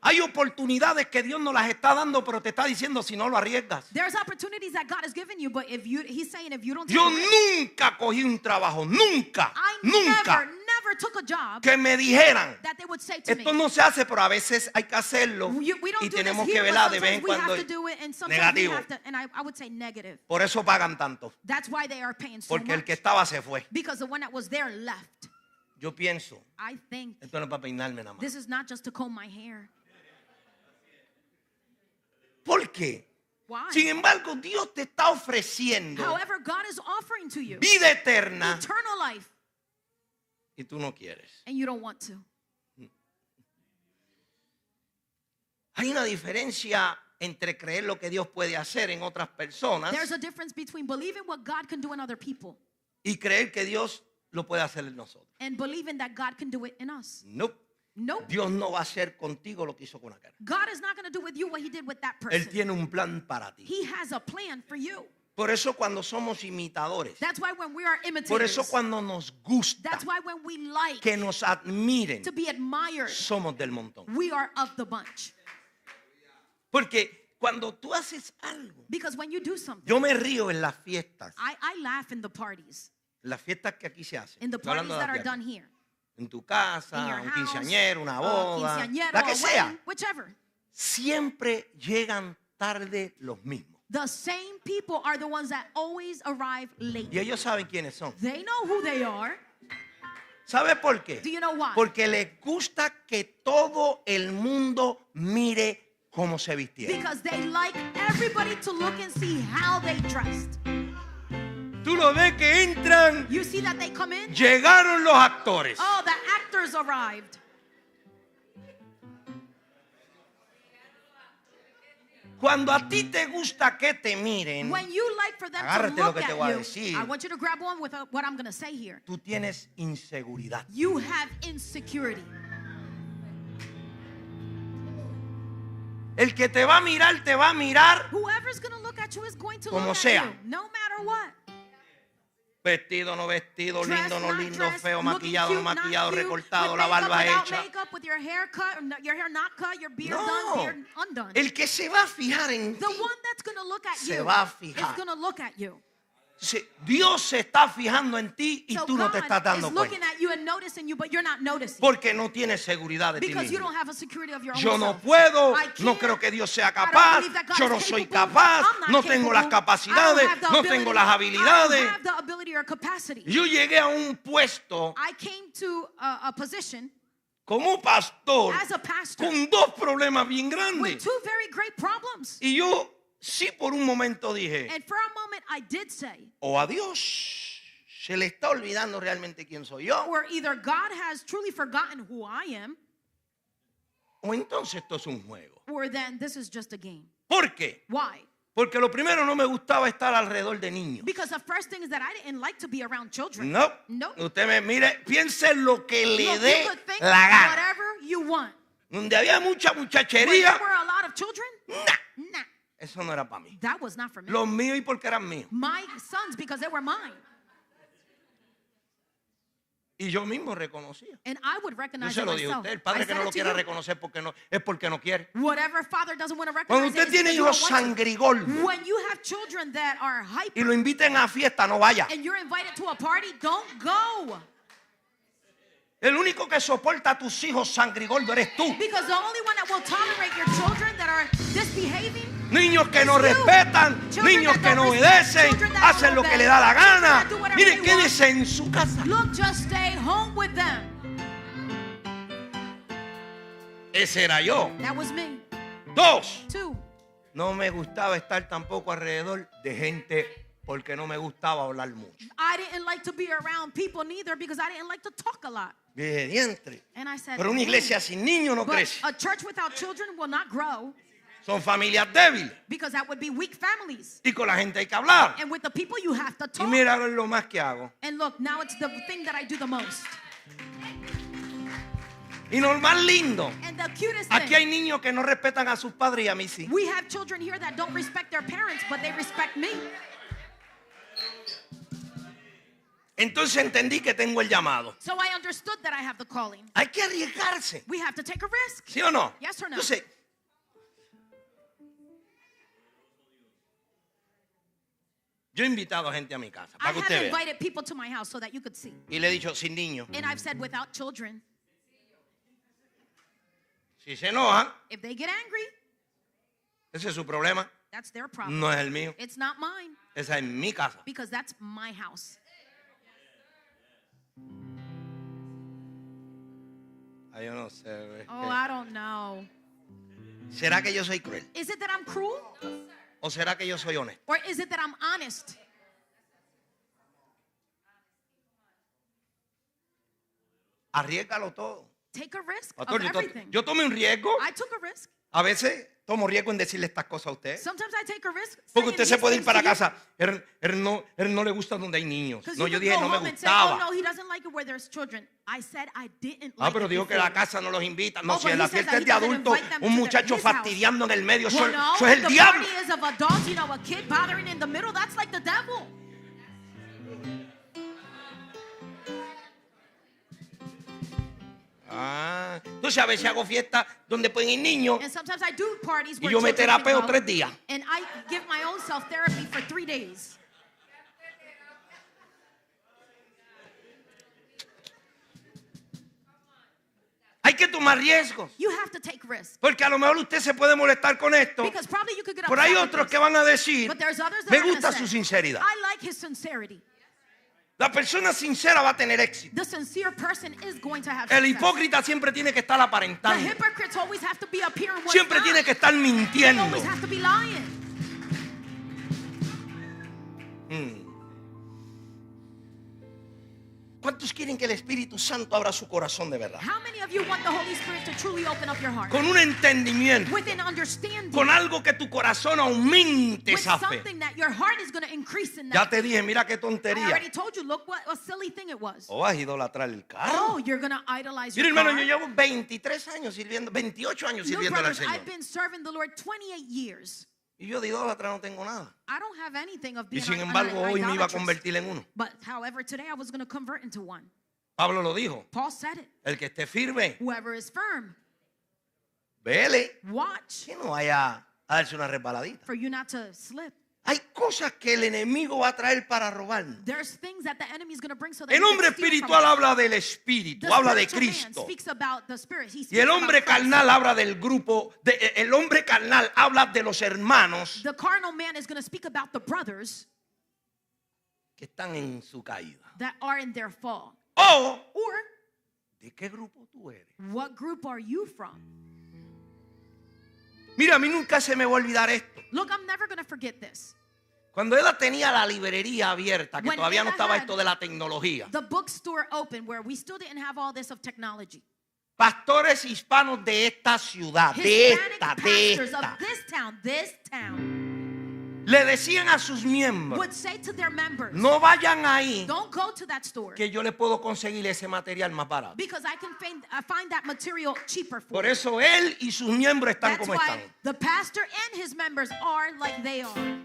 Hay oportunidades que Dios nos las está dando, pero te está diciendo si no lo arriesgas. There's opportunities that God has given you, but he's saying if you don't take Yo a risk, nunca cogí un trabajo, nunca, I nunca never took a job que me dijeran, that they would say to me, esto no se hace, pero a veces hay que hacerlo we don't y do tenemos this que here, velar but de vez en sometimes we cuando. have to do it, and sometimes Negativo. we have to, and I would say negative. Por eso pagan tanto, That's why they are paying so porque el much. que estaba se fue. Because the one that was there left. Yo pienso, I think esto no es para peinarme nada más. this is not just to comb my hair. ¿Por qué? Why? Sin embargo, Dios te está ofreciendo However, God is offering to you vida eterna eternal life, y tú no quieres. and you don't want to. Hay una diferencia entre creer lo que Dios puede hacer en otras personas There's a difference between believing what God can do in other people y creer que Dios lo puede hacer en nosotros. and believing that God can do it in us. No, Nope. Dios no va a hacer contigo lo que hizo con aquel. God is not going to do with you what he did with that Él person. tiene un plan para ti. He has a plan for you. Por eso cuando somos imitadores, That's why when we are por imitators, eso cuando nos gusta that's why when we like que nos admiren, to be admired, somos del montón. we are of the bunch. Porque cuando tú haces algo, Because when you do something, yo me río en las fiestas, I laugh in the parties, las fiestas que aquí se hacen. in the Estoy hablando parties de that las are done fiestas. here. En tu In casa, your un house, quinceañero, una boda, quinceañero, la que a sea. wedding, whichever. Siempre llegan tarde los mismos. The same people are the ones that always arrive late. Y ellos saben quiénes son. They know who they are. ¿Sabe por qué? Do you know why? Porque les gusta que todo el mundo mire cómo se vistieron. Because they like everybody to look and see how they dressed. Tú lo ves que entran, You see that they come in? llegaron los actores. Oh, the actors arrived. Cuando a ti te gusta que te miren, When you like for them to agárrate lo look que te at voy a you, decir. I want you to grab one with what I'm going to say here. tú tienes inseguridad. You have insecurity. El que te va a mirar Whoever's going to look at you is going to Como look sea. at you, no matter what. vestido, no vestido, Dress, lindo, no not lindo, dress, feo, looking maquillado, no cute, not maquillado, cute, recortado, with la makeup, barba without hecha. makeup, with your hair cut, your hair not cut, your beard done, No, beard undone. el que se va a fijar en The ti one that's going to look at se you va a is fijar going to look at you Entonces, Dios se está fijando en ti y So tú no te God estás dando is looking cuenta. at you and noticing you, but you're not noticing. Porque no tienes seguridad de ti Because you mismo. don't have a security of your own Yo no self. puedo, I no can't. creo que Dios sea I don't capaz, believe that God yo is no soy capable. capaz, I'm not no tengo las capable. capacidades, I don't have the no ability. tengo las I don't habilidades. have the ability or capacity. Yo llegué a un puesto I came to a position como pastor as a pastor con dos problemas bien with grandes. two very great problems. Y yo sí por un momento dije, And for a moment I did say, o a Dios se le está olvidando realmente quién soy yo, or either God has truly forgotten who I am, o entonces esto es un juego. or then this is just a game. ¿Por qué? Why? Porque lo primero, no me gustaba estar alrededor de niños. Because the first thing is that I didn't like to be around children. No. Nope. Usted me mire, piense lo que le Look, dé you could think la gana. whatever you want. Donde había mucha When muchachería, there were a lot of children, nah, eso no era para mí. that was not for me. Los míos y porque eran míos. My sons, because they were mine. Y yo mismo reconocía. And I would Yo recognize se it lo dije a myself. usted. El I padre que said no it lo to quiera you. reconocer es porque no quiere. Whatever father doesn't want to Cuando recognize usted it, tiene it's hijos because you don't want sangrigoldos to. When you have children that are y hyper lo inviten a fiesta, no vaya. and you're invited to a party, don't go. El único que soporta a tus hijos sangrigoldos eres tú. Because the only one that will tolerate your children that are misbehaving, Niños que no It's you. respetan, Children niños that que don't no respect, obedecen, children that hacen don't lo que obey, le da la children gana. that do whatever Mire, they want. quédese en su casa. look, just stay home with them. Ese era yo. That was me. 2. 2, No me gustaba estar tampoco alrededor de gente porque no me gustaba hablar mucho. I didn't like to be around people neither because I didn't like to talk a lot. Dije, diantre. And I said, Pero una iglesia sin niños no but crece. a church without children will not grow Son familias débiles. because that would be weak families. Y con la gente hay que hablar. And with the people you have to Y talk. mira lo más que hago. And look, now it's the thing that I do the most. Y lo más lindo. And the cutest Aquí hay thing, niños que no respetan a sus padres y a mí sí. we have children here that don't respect their parents, but they respect me. Entonces entendí que tengo el llamado. So I understood that I have the calling. Hay que arriesgarse. We have to take a risk. ¿Sí o no? Yes or no? Entonces, yo he invitado a gente a mi casa I para que have usted vea. invited people to my house so that you could see. Y le he dicho, sin niños. And I've said without children, Si se enojan, if they get angry, ese es su problema. that's their problem. No es el mío. It's not mine Esa es mi casa. because that's my house. Ay, yo no sé. es Oh, que- I don't know. ¿Será que yo soy cruel? Is it that I'm cruel? ¿O será que yo soy honesto? Or is it that I'm honest? Arriésgalo todo. Take a risk Pastor, of everything. yo tomé un riesgo. I took a risk. A veces tomo riesgo en decirle estas cosas a usted. Sometimes I take a risk. Porque saying usted se these puede ir things para to you. casa. Él no le gusta donde hay niños. 'Cause No, you yo could dije, go no me home and say, oh gustaba. no, he doesn't like it where there's children. I said I didn't Ah, like pero it dijo que la before. casa no los invita. No, Oh, si but en he la says fiesta that es he de doesn't adultos, invite them un to muchacho his house. fastidiando en el medio. Eso, Well, no, eso es el the diablo. party is of adults, you know, a kid bothering in the middle, that's like the devil. Ah, entonces a veces hago fiestas donde pueden ir niños And sometimes I do parties y where yo me children can terapeo go, 3 días. and I give my own self-therapy for 3 days. Hay que tomar riesgos. You have to take risks. Porque a lo mejor usted se puede molestar con esto. Because probably you could get Pero hay upset with otros this. que van a decir, But there's others that me are gonna gusta say, su sinceridad. I like his sincerity. La persona sincera va a tener éxito. The sincere person is going to have El success. hipócrita siempre tiene que estar The aparentando. hypocrites always have to be appearing what's Siempre not. tiene que estar They mintiendo. always have to be lying. ¿Cuántos quieren que el Espíritu Santo abra su corazón de verdad? How many of you want the Holy Spirit to truly open up your heart? Con un entendimiento. With an understanding. Con algo que tu corazón aumente With esa fe. something that your heart is going to increase in Ya that. te dije, mira qué I tontería. already told you, look what a silly thing it was. O vas a idolatrar el carro. Oh, you're going to idolize Mira, your hermano, car. yo llevo 23 años sirviendo, 28 años Look, sirviendo al brothers, Señor. I've been serving the Lord 28 years. Y yo de idólatra no tengo nada. I don't have anything of Y being sin an embargo, hoy me iba a idolatrous. convertir en uno. But however, today I was going to convert into one. Pablo lo dijo. Paul said it. El que esté firme, Whoever is firm, vele. watch Que no vaya a darse una resbaladita. for you not to slip. Hay cosas que el enemigo va a traer para robarnos. There's things that the enemy is going to bring so that El he hombre can steal from espiritual us. habla del espíritu, The habla de spiritual man Cristo. speaks about the spirit. He Y speaks el hombre about Christ. carnal habla del grupo. El hombre carnal habla de los hermanos The carnal man is going to speak about the brothers que están en su caída. that are in their fall. O Or, ¿de qué grupo tú eres? what group are you from? Mira, a mí nunca se me va a olvidar esto. Look, I'm never going to forget this. Cuando Eda tenía la librería abierta, que When todavía no Eda estaba had esto de la tecnología, The bookstore open where we still didn't have all this of technology. pastores hispanos de esta ciudad, Hispanic pastors of this town, le decían a sus miembros: would say to their members, no vayan ahí, don't go to that store que yo le puedo conseguir ese material más barato. because I can find that material cheaper for Por you. eso él y sus miembros están That's como why están. the pastor and his members are like they are.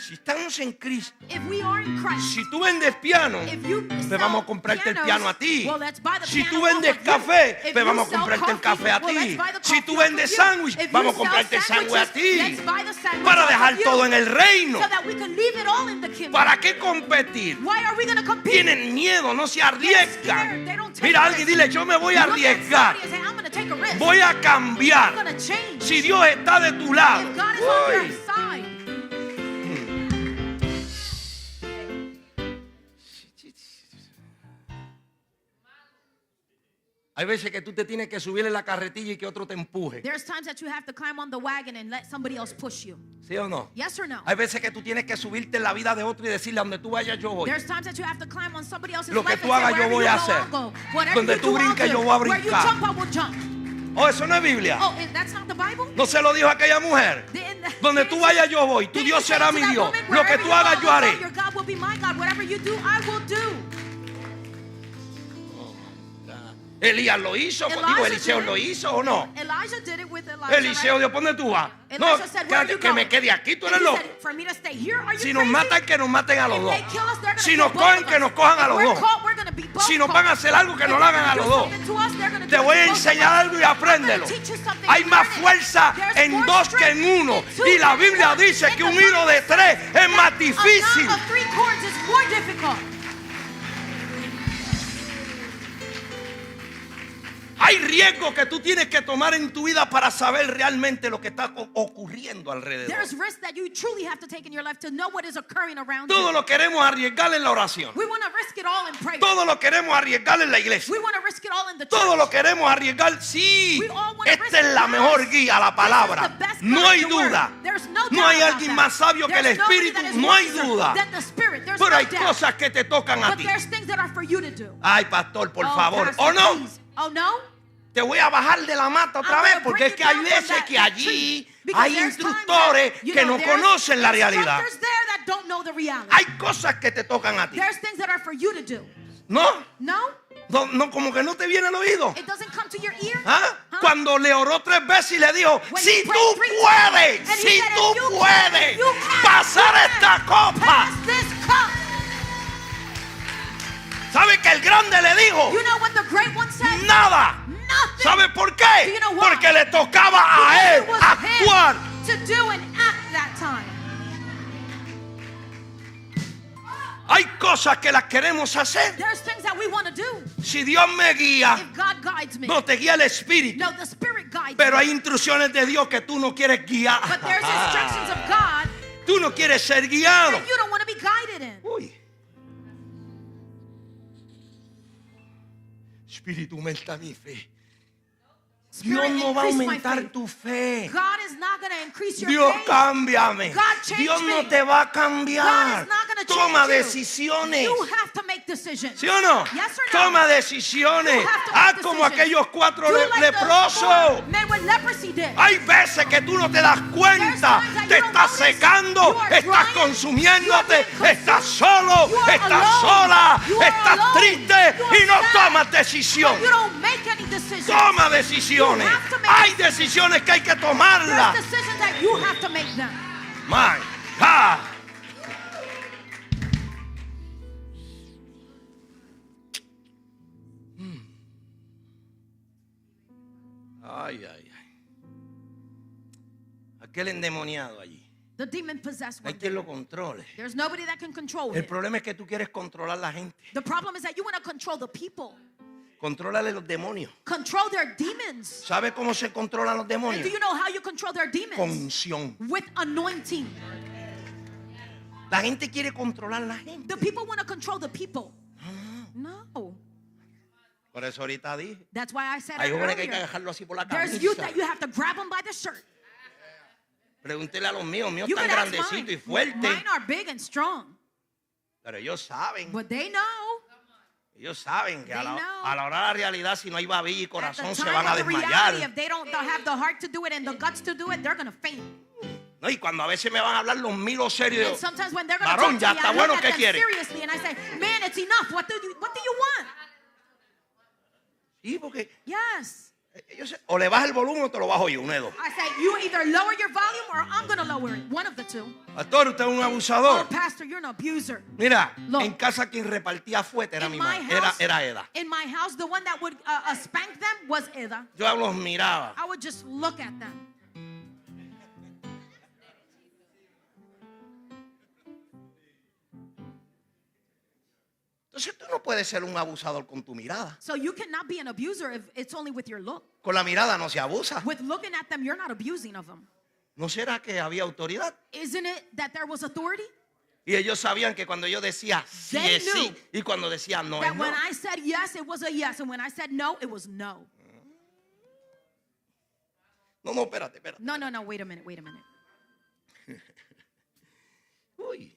Si estamos en Cristo, If we are in Christ, si tú vendes piano, if you pues sell vamos a comprarte el pianos, piano a ti. well, let's buy the Si piano tú off vendes of you. café, If pues you vamos a sell comprarte el coffee, café a well, ti. let's buy the Si coffee tú off of vendes you. sándwich, If you vamos a sell comprarte el sándwich a sandwiches, ti. let's buy the sandwich Para off dejar of you, todo en el reino. so that we can leave it all in the kingdom. ¿Para qué competir? Why are we going to compete? Tienen miedo, no se They're arriesgan. scared. They don't take Mira a alguien y risks. dile: yo me voy a Look at arriesgar. somebody and say, I'm going to take a risk. Voy a I'm cambiar. going to change. Si Dios está de tu lado. If God is on Uy. your side. Hay veces que tú te tienes que subir en la carretilla y que otro te empuje. There's times that you have to climb on the wagon and let somebody else push you. ¿Sí o no? Yes or no? Hay veces que tú tienes que subirte en la vida de otro y decirle: a donde tú vayas yo voy. There's times that you have to climb on somebody else's Lo que life tú and say, hagas, yo wherever voy you a go, hacer. I'll go. Whatever Donde you tú do, I'll brinques, do. yo voy a Where you brincar. jump, I will jump. Oh, eso no es Biblia. Oh, that's not the Bible? No se lo dijo aquella mujer. Donde tú vayas yo voy. Tu Dios será mi Dios. Lo que tú hagas yo haré. Your God will be my God. Whatever you do, I will do. Elías lo hizo. Digo, Eliseo lo hizo o no. Elijah did it with Elijah. Eliseo, right? ¿de dónde tú vas? No, Elijah said, where are you que me going? quede aquí, tú And eres he loco. said, for me to stay here, are you Si nos crazy? matan, que nos maten a los If dos. they kill us, they're gonna Si kill nos both cogen, of que us. nos cojan a If los we're dos. caught, we're gonna be both Si nos caught. van a hacer algo, que If nos lo they're hagan a gonna los do dos. something to us, they're gonna Te do voy a it to both of enseñar us. algo y apréndelo. I'm gonna teach you something. Hay más Learn it. fuerza There's en more dos que strength en uno. in two Y la than Biblia one. dice In que the un hilo de Bible tres says es más that difícil. A knot of 3 cords is more difficult. Hay riesgos que tú tienes que tomar en tu vida para saber realmente lo que está ocurriendo alrededor. There's risk that you truly have to take in your life to know what is occurring around Todo you. lo queremos arriesgar en la oración. We want to risk it all in prayer. Todo lo queremos arriesgar en la iglesia. We want to risk it all in the church. Todo lo queremos arriesgar. Sí, We all wanna risk esta es la it. mejor guía, la palabra. This is the best No guide, hay the word. duda. There's no No doubt hay about alguien that. más sabio que el There's nobody Espíritu. that is No hay wiser duda. than the Spirit. There's Pero no hay doubt. cosas que te tocan a But ti. there's things that are for you to do. Ay, pastor, por Oh, favor. pastor, ¿O no? please. Oh, no? Te voy a bajar de la mata otra I'm vez, gonna porque bring es que you hay down from veces that que allí tree. Because hay there's times instructores that, you que know, no there's conocen la realidad. instructors there that don't know the reality. Hay cosas que te tocan a ti. There's things that are for you to do. ¿No? No? No, no, como que no te viene al oído. It doesn't come to your ear? ¿Ah? Huh? Cuando le oró 3 veces y le dijo: When si he tú prayed 3 puedes, times, and he si said, tú if you can, puedes if you can, pasar you esta can copa. pass this cup. ¿Sabe que el grande le dijo? You know what the great one said? Nada. Nothing. ¿Sabe por Do qué? you know why? Porque le tocaba a Because él it was actuar. him to do and act that time. Hay cosas que las queremos hacer. There's things that we want to do. Si Dios me guía, If God guides me. no te guía el Espíritu. No, the Spirit guides Pero me. hay instrucciones de Dios que tú no quieres guiar. But there's instructions of God Tú no quieres ser guiado. that you don't want to be guided in. Uy. Espíritu, aumenta mi fe. Dios Spirit, no va a increase my aumentar faith. tu fe. God is not going to increase your Dios, faith. cámbiame. God, change Dios no me. te va a God cambiar. is not going to Toma change you. decisiones. You have to make decisions. ¿Sí o no? Yes or no? Toma decisiones. You have to Haz make como decisions. aquellos 4 Do like those leprosos. 4 men with leprosy did. Hay veces que tú no te das cuenta. There's times that Te you don't estás notice. secando. You are Estás drying. consumiéndote. You are being Estás consumed. solo. You are Estás alone. sola. You are Estás alone. triste. You are Y no sad. tomas decisión. But you don't make any decisions. Toma decisiones. You have to make Hay decisions. decisiones que hay que tomarlas. There's decisions that you have to make them. My God. Ay, ay, ay. Aquel endemoniado allí. The demon-possessed Hay one. quien lo controle. There's nobody that can control El it. problema es que tú quieres controlar a la gente. The problem is that you want to control the people. Contrólale los demonios. Control their demons. ¿Sabe cómo se controlan los And demonios? do you know how you control their demons? Con unción. With anointing. La gente quiere controlar a la gente. The people want to control the people. No. Por eso ahorita dije. That's why I said Hay it jóvenes que hay que earlier. dejarlo así por la There's youth camisa. that you have to grab them by the shirt. Pregúntele a los míos. Míos You están could ask grandecitos y mine. fuertes. Mine are big and strong. Pero ellos saben. But they know. Ellos saben que a They la know. hora de la realidad, si no hay babilla y At corazón, the se time van a of the reality, desmayar. if they don't have the heart to do it and the guts to do it, they're going to faint. No, y cuando a veces me van a hablar los milos serios, And sometimes when they're going to varón, talk ya to me, está I bueno, look ¿qué at them quiere? seriously and I say, man, it's enough. What do you want? sí, porque Yes. ellos o le baja el volumen o te lo bajo yo, un dedo. I say, you either lower your volume or I'm going to lower it. One of the two. Pastor, usted es un Oh, abusador. pastor, you're an abuser. Mira, Look. en casa quien repartía fuerte era In mi my madre, era house, Eda. in my house, the one that would spank them was Eda. Yo los miraba. I would just look at them. Entonces tú no puedes ser un abusador con tu mirada. So you cannot be an abuser if it's only with your look. Con la mirada no se abusa. With looking at them, you're not abusing of them. ¿No será que había autoridad? Isn't it that there was authority? Y ellos sabían que cuando yo decía sí They es sí knew y cuando decía no es That no. when I said yes, it was a yes. And when I said no, it was no. No, espérate. No, wait a minute. Uy.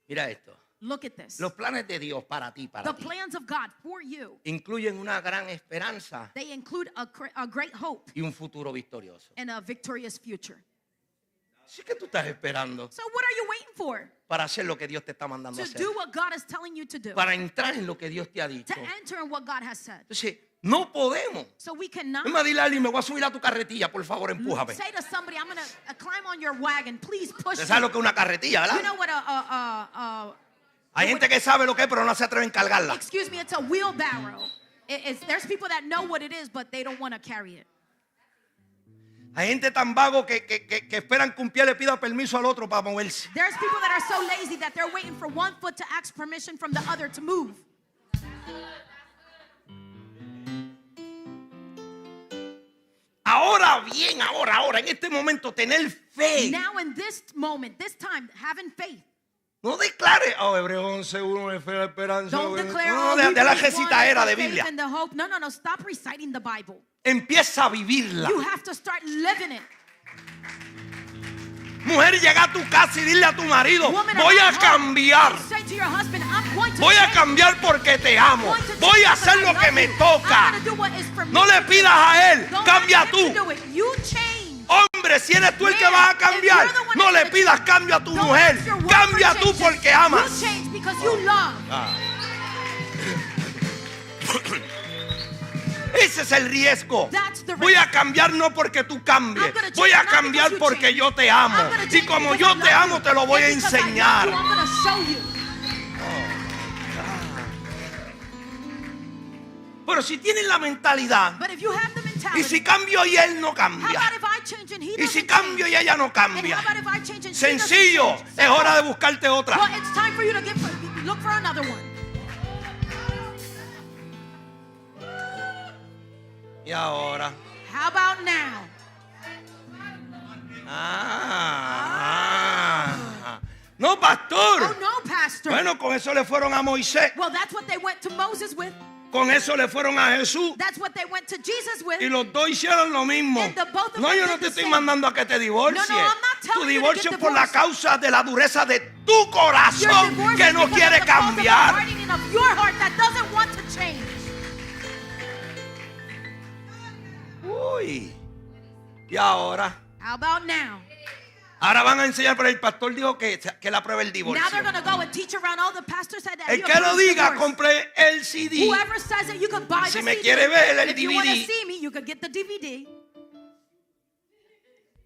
Mira esto. Look at this. Los planes de Dios para ti, The plans of God for you, incluyen una gran esperanza they include a great hope y un futuro victorioso. and a victorious future. Así que tú estás esperando So what are you waiting for? para hacer lo que Dios te está mandando a To hacer. do what God is telling you to do. Para entrar en lo que Dios te ha dicho. To enter in what God has said. Entonces, no podemos. So we cannot Es más, dile a alguien, me voy a subir a tu carretilla, por favor, empújame. say to somebody, I'm going to climb on your wagon. Please push Usted me. sabe lo que es una carretilla, You ¿verdad? know what Hay gente que sabe lo que es, pero no se atreve a cargarla. excuse me, it's a wheelbarrow. There's people that know what it is, but they don't want to carry it. Hay gente tan vago que esperan que un pie le pida permiso al otro para moverse. There's people that are so lazy that they're waiting for one foot to ask permission from the other to move. Ahora bien, ahora, en este momento, tener fe. Now in this moment, this time, having faith. No declare, Hebreos 11:1, fe, la esperanza. Don't declare, No, oh, de la we believe one, recitadera the de faith Biblia. and the hope. No, stop reciting the Bible. Empieza a vivirla. You have to start living it. Mujer, llega a tu casa y dile a tu marido, Woman, voy a at home, cambiar. say to your husband, I'm going to Voy a change. cambiar porque te amo. I'm going to Voy a change hacer because I lo que love me you. toca. I'm going to do what is for me No le to do. pidas a él, Don't cambia ask him tú. to do it. You change. Hombre, si eres tú el que Man, vas a if cambiar, you're the one no that's le gonna pidas change, cambio a tu don't mujer. ask your wife Cambia for tú changes. porque amas. You change because you love. Ese es el riesgo. That's the Voy a risk. cambiar no porque tú cambies. I'm gonna change Voy a not cambiar because you porque change. yo te amo. I'm gonna Y change como because yo I te love amo, you. te lo voy a And because I love enseñar. you, I'm going to show you. Pero si tienen la mentalidad, But if you have the mentality, y si cambio y él no how cambia, about if I change and he y si doesn't cambio change? y ella no And cambia, how about if I change and she sencillo, doesn't change? es hora de buscarte otra. Well, it's time for you to look for another one. Y ahora, How about now? no, pastor. Oh no, pastor. Bueno, con eso le fueron a Moisés, Well, that's what they went to Moses with. con eso le fueron a Jesús. That's what they went to Jesus with. Y los dos hicieron lo mismo. And the both of No, them yo no did te the estoy same. mandando a que te divorcies. No, I'm not telling Tu you to divorcio get es por la divorced. causa de la dureza de tu Your corazón divorce que is no because quiere of the fault of the cambiar. hardening of your heart that doesn't want to change. Uy. Y ahora, How about now? ahora van a enseñar, pero el pastor dijo que la prueba el divorcio. Now they're going to go and teach around all the pastors said that El you que lo approve diga, divorce. compre el CD. Whoever says it, you could buy Si the me CD. quiere ver el If you want to DVD. see me, you could get the DVD.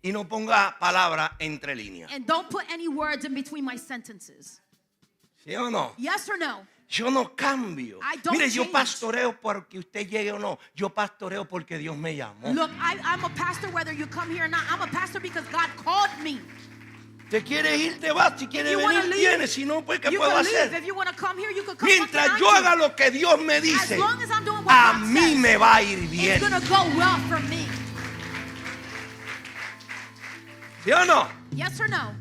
Y no ponga palabra entre líneas. And don't put any words in between my sentences. ¿Sí o no? Yes or no? Yo no cambio. I don't Mire, yo change. pastoreo porque usted llegue o no. Yo pastoreo porque Dios me llamó. Look, I'm a pastor whether you come here or not. I'm a pastor because God called me. Te quieres ir, te vas. Si quieres you wanna venir, leave, vienes. Si no, pues, ¿qué You puedo can leave. hacer? If you want to come here, you can come. Mientras What can yo I haga do? lo que Dios me As dice, long as I'm doing what a God mí says, me va a ir it's bien. going to go well for me. ¿Sí o no? Yes or no?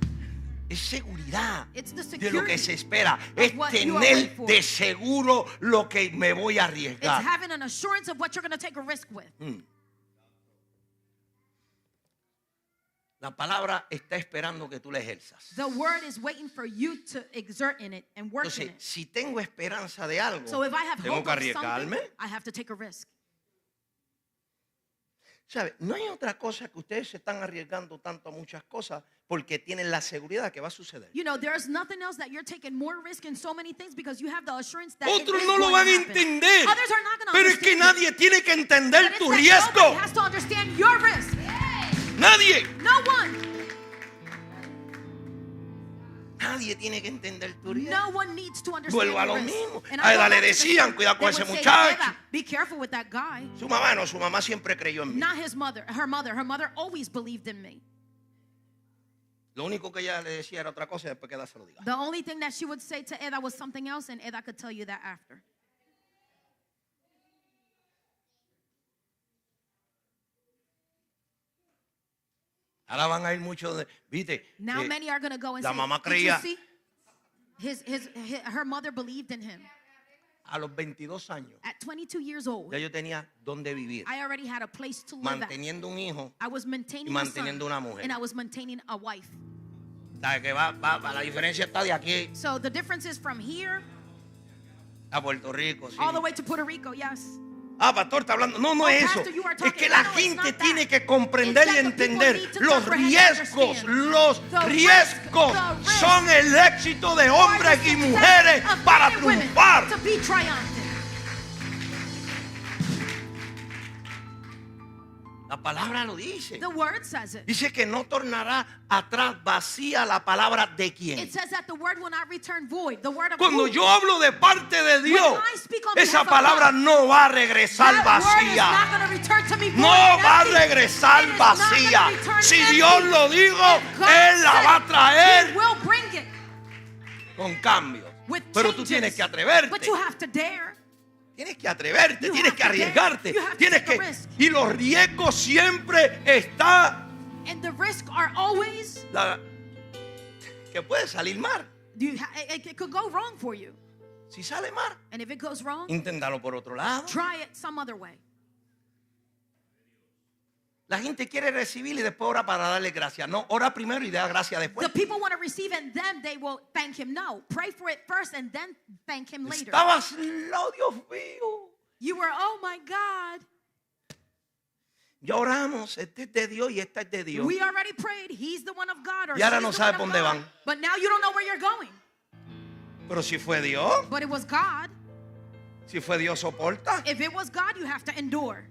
Es seguridad It's the de lo que security se espera. Es what you are tener waiting for. de seguro lo que me voy a It's arriesgar. having an assurance of what you're going to take a risk with. La palabra está esperando que tú la ejerzas. The word is waiting for you to exert in it and work in Entonces, it. si tengo esperanza de algo, So if I have tengo hope que of something, arriesgarme. I have to take a risk. ¿Sabe? No hay otra cosa que ustedes se están arriesgando tanto a muchas cosas porque tienen la seguridad que va a suceder. You know, there's nothing else that you're taking more risk in so many things because you have the assurance that it Otros is no lo going van to a happen. entender. Others are not going to Pero es que understand it. nadie tiene que entender But it's tu that riesgo. nobody has to understand your risk. Nadie. No one. Nadie tiene que entender tu riesgo. No one needs to understand Vuelvo a your lo risk. mismo. And A I go Eda le back to the decían, story. cuidado con They ese would say, muchacho. "Eda, be careful with that guy." Su mamá no, su mamá siempre creyó en mí. Not his mother, her mother. Her mother always believed in me. Lo único que ella le decía era otra cosa y después que Eda se lo diga. The only thing that she would say to Eda was something else, and Eda could tell you that after. Ahora van a ir muchos de, viste, Now many are going to go and la say, mamá "Did you creía see? Her mother believed in him." a los 22 años. At 22 years old, Ya yo tenía dónde vivir, I already had a place to live at. manteniendo un hijo. I was maintaining y a son, manteniendo una mujer. and I was maintaining a wife. ¿Sabe que la diferencia está de aquí So the difference is from here a Puerto Rico? Sí. all the way to Puerto Rico, yes. Ah, pastor, está hablando. No, no Oh, es eso. pastor, you are Es talking- que la no, it's gente not that. tiene que comprender It's y that the people entender need to los comprehend and riesgos. understand. Los The riesgos risk son el éxito de hombres y mujeres Of para men and women triunfar. to be triumphant. La palabra lo dice. The word says it. Dice que no tornará atrás vacía la palabra de quién. It says that the word will not return void. The word of Cuando who? yo hablo de parte de Dios, When I speak on esa behalf of palabra God, no va a regresar that word is not vacía. going to return to me void No and va a empty. regresar It is not vacía. gonna return Si empty. Dios lo dijo, If God Él la said va a it, traer He will bring it con cambios. with Pero tú changes. tienes que atreverte. But you have to dare. Tienes que atreverte, You tienes have que to dare. arriesgarte. You have to Tienes take a que risk. y los riesgos siempre está And the risks are always, que puede salir mal. it could go wrong for you. Si sale mal, And if it goes wrong, inténtalo por otro lado. try it some other way. La gente quiere recibir y después ora para darle gracias. No, ora primero y da gracias después. The people want to receive and then they will thank him. No, pray for it first and then thank him later. Estabas, oh Dios mío. You were, oh my God. Ya oramos, este es de Dios y esta es de Dios. We already prayed. He's the one of God. Or Y ahora she's no the sabe one por of dónde God. van. But now you don't know where you're going. Pero si fue Dios, But it was God. si fue Dios soporta. If it was God, you have to endure.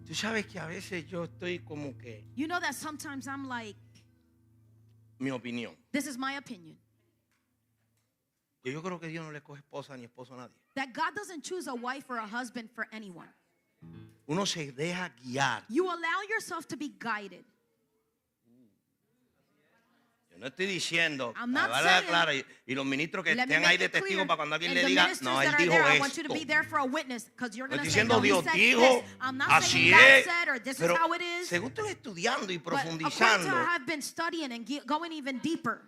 Tú sabes que a veces yo estoy como que, You know that sometimes I'm like, mi opinión. this is my opinion. Que yo creo que Dios no le coge esposa ni esposo a nadie. That God doesn't choose a wife or a husband for anyone. Uno se deja guiar. You allow yourself to be guided. Yo no estoy diciendo, I'm not la verdad saying- clara, y los ministros que Let me estén make ahí de it clear. testigos para cuando alguien And le the diga, ministers no, él that are dijo there, I want you to esto. be there for a witness, because you're No going estoy to say, diciendo no, he Dios said dijo, this. I'm not así saying God es. said, or this is Pero how it is. según estoy estudiando y But according to profundizando, how I've been studying and going even deeper.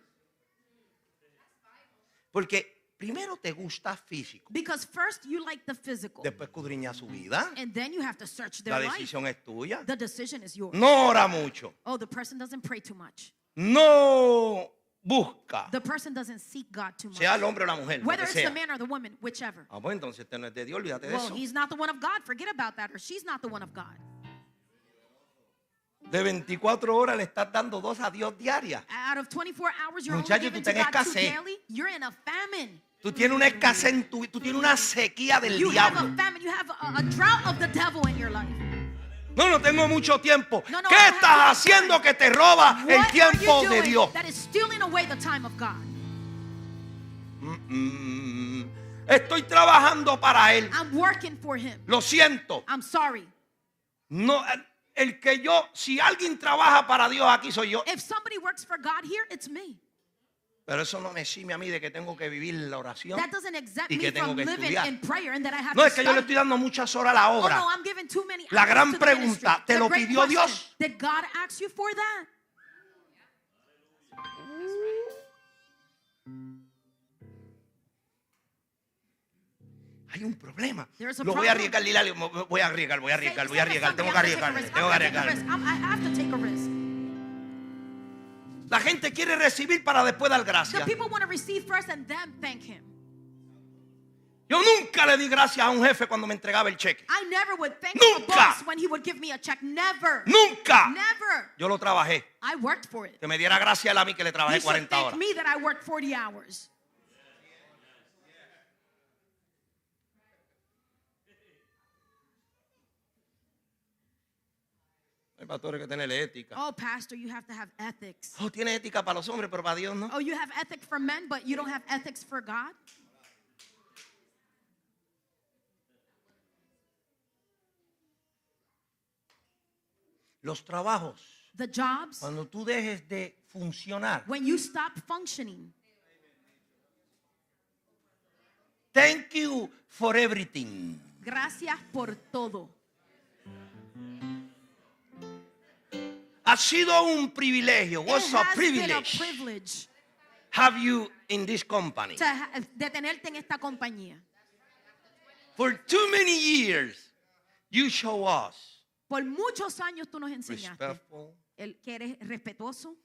porque primero te gusta físico, Because first you like the physical. después escudriña su vida, And then you have to search their la life. decisión es tuya. The decision is yours. No ora mucho, Oh, the person doesn't pray too much. no busca, The person doesn't seek God too much. sea el hombre o la mujer, lo Whether que it's the sea. man or the woman, whichever. Ah, pues entonces este no es de Dios, olvídate de Well, eso. he's not the one of God. Forget about that. Or she's not the one of God. De 24 horas le estás dando 2 a Dios diarias. Out of 24 hours, you're Muchacho, only giving tú to tienes God 2 escasez. daily. You're in a famine. Tú tienes una escasez en tú tienes una sequía del You have diablo. a famine. You have a drought of the devil in your life. No tengo mucho tiempo. No, ¿Qué I have estás too much haciendo time. que te roba el What are tiempo you de doing Dios? that is stealing away the time of God? Estoy trabajando para Él. I'm working for Him. Lo siento. I'm sorry. No, si alguien trabaja para Dios, aquí soy yo. If somebody works for God here, it's me. Pero eso no me exime a mí de que tengo que vivir la oración That doesn't exempt y me que tengo from que living estudiar. in prayer and that I have No to es que yo le study. estoy dando muchas horas a la Oh obra. no, I'm giving too many La hours gran to the ministry. pregunta, ¿te The lo great pidió question, Dios? did God ask you for that? Hay un problema. There's a Lo voy a problem. arriesgar, Lila. Voy a arriesgar. Tengo que arriesgar. I have to take a risk. La gente quiere recibir para después dar The gracias. people want to receive first and then thank Him. Yo nunca le di gracias a un jefe cuando me entregaba el cheque. I never would thank Nunca. the boss when he would give me a check. Never. Nunca. Never. Yo lo trabajé. I worked for it. Que me diera gracias a mí que le He trabajé should 40 thank horas. me that I worked 40 hours. Hay pastores que tienen ética. Oh, pastor, you have to have ethics. Oh, tiene ética para los hombres, pero para Dios no. Oh, you have ethics for men, but you don't have ethics for God? Los trabajos, The jobs, cuando tú dejes de funcionar. when you stop functioning. Thank you for everything. Gracias por todo. Ha sido un privilegio. What's It a has been a privilege? privilege Have you in this company? de tenerte en esta compañía. For too many years, you show us Por muchos años tú nos enseñaste respectful, que eres respetuoso,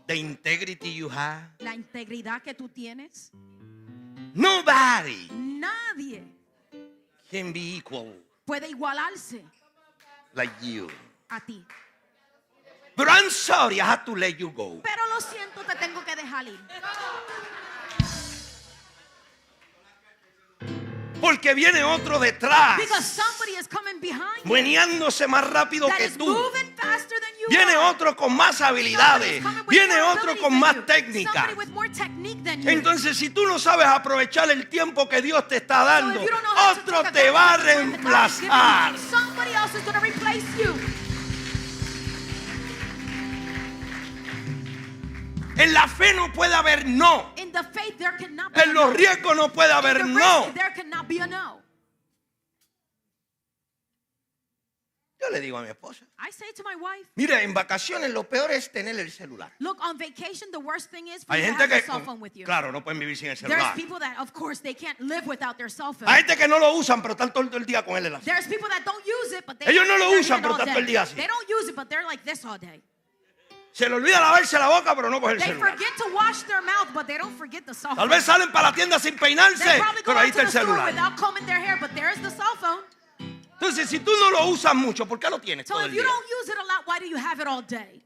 the integrity you have. la integridad que tú tienes. Nobody Nadie can be equal puede igualarse like you. a ti. But I'm sorry, I have to let you go. Pero lo siento, te tengo que dejar ir. Porque viene otro detrás, Because somebody is coming behind you meneándose más rápido that que is tú. moving faster than you Viene are. otro con más Somebody habilidades. is coming with Viene more otro abilities con than más you. técnica. Somebody with more technique than you. Entonces, si tú no sabes aprovechar el tiempo que Dios te está So dando, if you don't know how to otro take te va a advantage of the time that God is giving you, reemplazar. somebody else is going to replace you. En la fe no puede haber no. In the faith, there cannot be En a los no. riesgos no puede haber In the no. risk, there cannot be a no. Yo le digo a mi esposa, I say to my wife, mire, en vacaciones lo peor es tener el celular. look, on vacation, the worst thing is for Hay you to gente have your que, cell phone with you. claro, no pueden vivir sin el There's celular. people that, of course, they can't live without their cell phone. Hay gente que no lo usan, pero están todo el día con él en la sala. There's people that don't use it, but they Ellos no lo they're usan, in pero all están todo el day. día así. They don't use it, but they're like this all day. Se le olvida lavarse la boca, pero no coger el They celular. forget to wash their mouth, but they don't forget the cell Tal phone. vez salen para la tienda sin peinarse, They probably go pero ahí out to está el the store celular. without combing their hair, but there's the cell phone. Entonces, si tú no lo usas mucho, ¿por qué lo tienes So todo if el you día? don't use it a lot, why do you have it all day?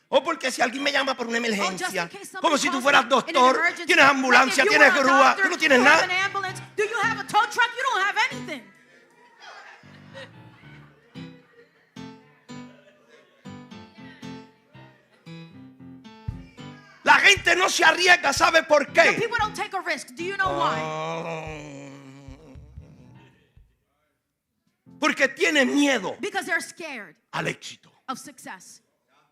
O porque si alguien me llama por una Oh, just emergencia, in case somebody como si tú calls fueras me in doctor, an emergency. tienes Like ambulancia, if you tienes were a grúa, doctor, tú no tienes you have nada. an ambulance. Do you have a tow truck? You don't have anything. La gente no se arriesga, ¿sabe por The qué? people don't take a risk. Do you know why? Porque tiene miedo Because they're scared al éxito. of success.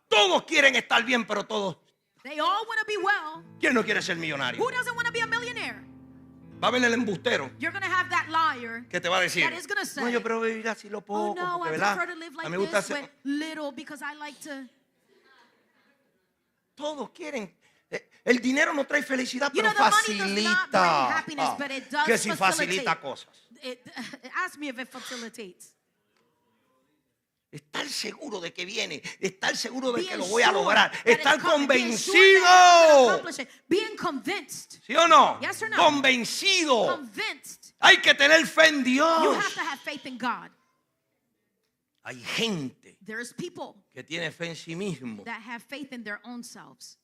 Todos quieren estar bien, pero todos. They all want to be well. ¿Quién no quiere ser millonario? Who doesn't want to be a millionaire? Va a haber el embustero You're going to have that liar. que te va a decir, That is gonna say, no, yo prefiero vivir así lo Oh poco, no, porque, I ¿verdad? prefer to live A like mí me gusta this with hacer. little because I like to. Todos quieren. El dinero no trae felicidad, You pero know, the money does not bring facilita. happiness, but it does Que si facilitate. facilita cosas. Ask me if it facilitates. Estar seguro de que viene, estar seguro de que Being lo voy a sure lograr, that it's estar coming, being sure that I'm convencido. gonna accomplish it. Being convinced. ¿Sí o no? Yes or no? Convencido. Convinced. Hay que tener fe en You Dios. have to have faith in God. Hay gente There's people que tiene fe en sí mismo that have faith in their own selves.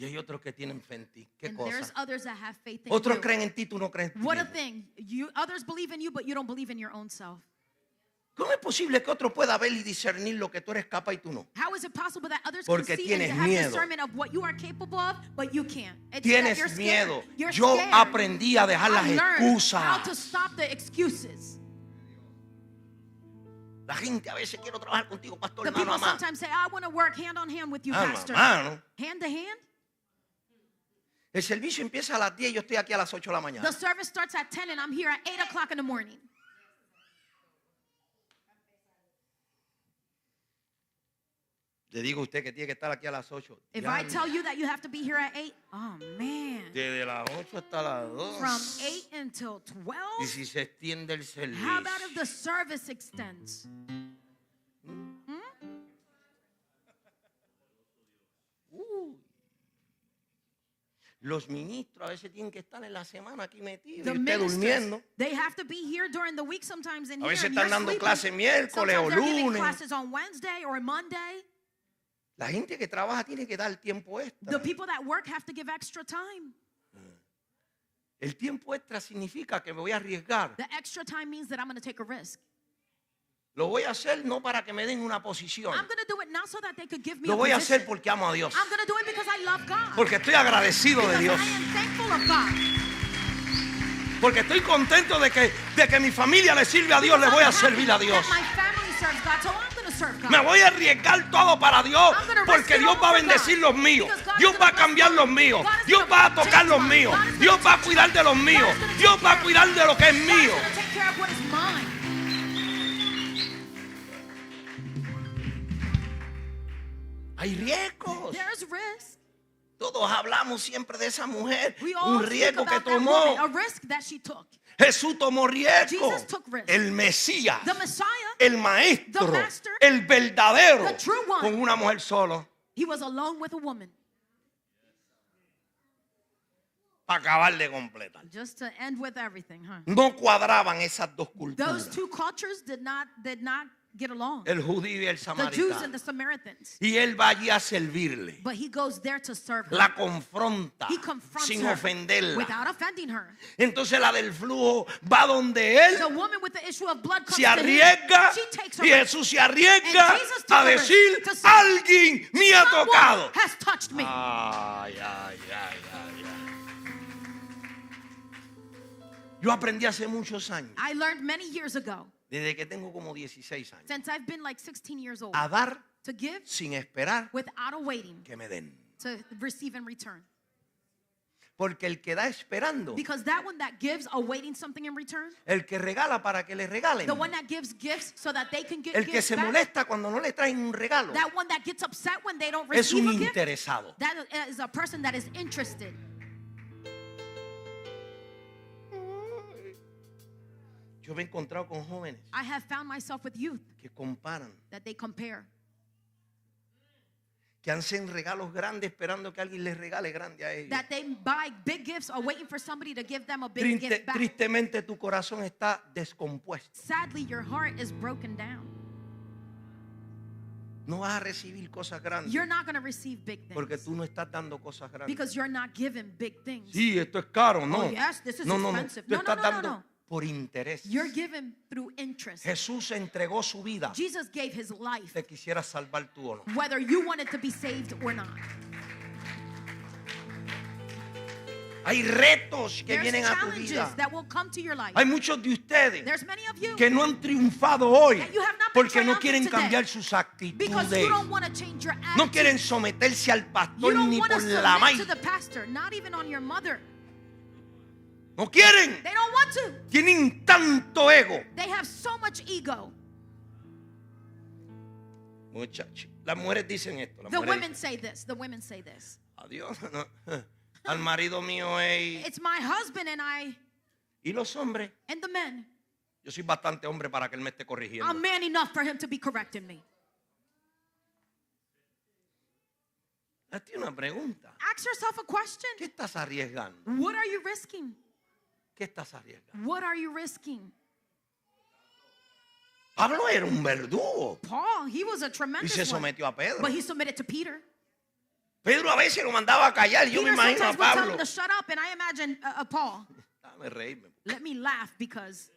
Y hay otros que tienen fe en ti. ¿Qué And there's cosa? others that have faith in Otros you. creen en ti, tú no crees en ti What a mismo. thing. Others believe in you, but you don't believe in your own self. ¿Cómo es posible que otro pueda ver y discernir lo que tú eres capaz y tú no? How is it possible that others Porque can see and tienes have miedo. discernment of what you are capable of, but you can't? It's that Tienes you're scared. miedo. You're Yo scared. aprendí a dejar las I learned how to excusas. stop the excuses. La gente a veces quiere trabajar contigo, pastor, The mano people a mano. sometimes say, I want to work hand on hand with you, Mano a pastor. mano. Hand to hand? El servicio empieza a las 10 y yo estoy aquí a las 8 de la mañana. The service starts at 10 and I'm here at 8 o'clock in the morning. Le digo a usted que tiene que estar aquí a las 8. If Ya, I tell you that you have to be here at 8, oh man. desde las 8 hasta las 2. From 8 until Y 12? si se extiende el servicio. How about if the service extends? Los ministros a veces tienen que estar en la semana aquí metidos. The Y usted ministers, durmiendo. they have to be here during the week sometimes in A here. veces And están you're dando sleeping. clase miércoles o Sometimes they're giving lunes. classes on Wednesday or Monday. La gente que trabaja tiene que dar tiempo extra. The people that work have to give extra time. El tiempo extra significa que me voy a arriesgar. The extra time means that I'm going to take a risk. Lo voy a hacer no para que me den una posición. I'm going to do it not so that they could give me Lo a voy a position. hacer porque amo a Dios. I'm going to do it because I love God. Porque estoy agradecido de Because Dios. I am thankful of God. Porque estoy contento de que mi familia le sirve a Dios. Le voy a servir a Dios. That my family serves God, so I'm going to serve God. Me voy a arriesgar todo para Dios. I'm gonna risk Porque it Dios all va a for bendecir God. los míos. Because God Dios is va a gonna cambiar bless los mine. míos. God is Dios gonna va a tocar change los mine. míos. God is gonna Dios va a touch cuidar de los mine. míos. God is gonna take Dios va a care cuidar de lo que es God is mío. going to take care of what is mine. Hay riesgos. There's risk. Todos hablamos siempre de esa mujer. We all Un speak riesgo que about that woman, tomó. a risk that she took. Jesús tomó riesgo. Jesus took risk. El Mesías, The Messiah, el maestro, the master, el verdadero, the true one. con una mujer solo he was alone with a woman. para acabar de completar. Just to end with everything, huh? No cuadraban esas dos Those culturas, two cultures did not get along. el judío y el The Jews samaritano. and the Samaritans. Y él va allí a servirle. But he goes there to serve her. La confronta He confronts sin her ofenderla. without offending her. Entonces la del flujo va donde él The woman with the issue of blood comes se to him. arriesga She takes her y risk. Jesús se arriesga And Jesus took a a risk decir, to say, alguien me ha Someone tocado. has touched me. Ay, ay, ay, ay, ay. Yo aprendí hace muchos años, I learned many years ago, desde que tengo como 16 años, since I've been like 16 years old, a dar to give sin esperar without a waiting que me den. to receive in return. Porque el que da esperando, Because that one that gives awaiting something in return, el que regala para que le regalen, the one that gives gifts so that they can get el que gifts se back, molesta cuando no le traen un regalo, that one that gets upset when they don't es receive un a gift, interesado. that is a person that is interested. Yo me he encontrado con jóvenes I have found myself with youth que comparan, that they compare, que hacen regalos grandes esperando que alguien les regale grande a ellos. that they buy big gifts or waiting for somebody to give them a big gift back. Tristemente tu corazón está descompuesto. Sadly, your heart is broken down. No vas a recibir cosas grandes You're not going to receive big things porque tú no estás dando cosas grandes. because you're not given big things. Sí, esto es caro, no. Oh, yes, this is no. expensive. Tú No, no, estás no, dando no. por interés. You're given through interest. Jesús entregó su vida. Jesus gave his life, Te quisiera salvar tú o no. whether you wanted to be saved or not. Hay retos que There's vienen a tu challenges vida. that will come to your life. Hay muchos de ustedes There's many of you que no han triunfado hoy that you have not been porque no triumphant quieren today cambiar sus because you actitudes. don't want to change your No attitude. quieren someterse al You pastor don't ni want to por la submit to maíz. the pastor, not even on your mother. No quieren. They don't want to. Tienen tanto ego. They have so much ego. Muchachos, las mujeres dicen esto. Las The mujeres women say this. The women say this. adiós. Al marido mío es. It's my husband and I Y los hombres. and the men. Yo soy bastante hombre para que él me esté corrigiendo. I'm man enough for him to be correcting me. Hazte una pregunta. Ask yourself a question. ¿Qué estás arriesgando? What are you risking? ¿Qué estás arriesgando? What are you risking? Pablo era un verdugo Paul, he was a y tremendous se one, sometió a Pedro. but he submitted to Peter. Pedro a veces lo mandaba a callar. Yo me Peter imagino a sometimes would tell Pablo. him to shut up, and I imagine Paul. Déjame reírme. Let me laugh because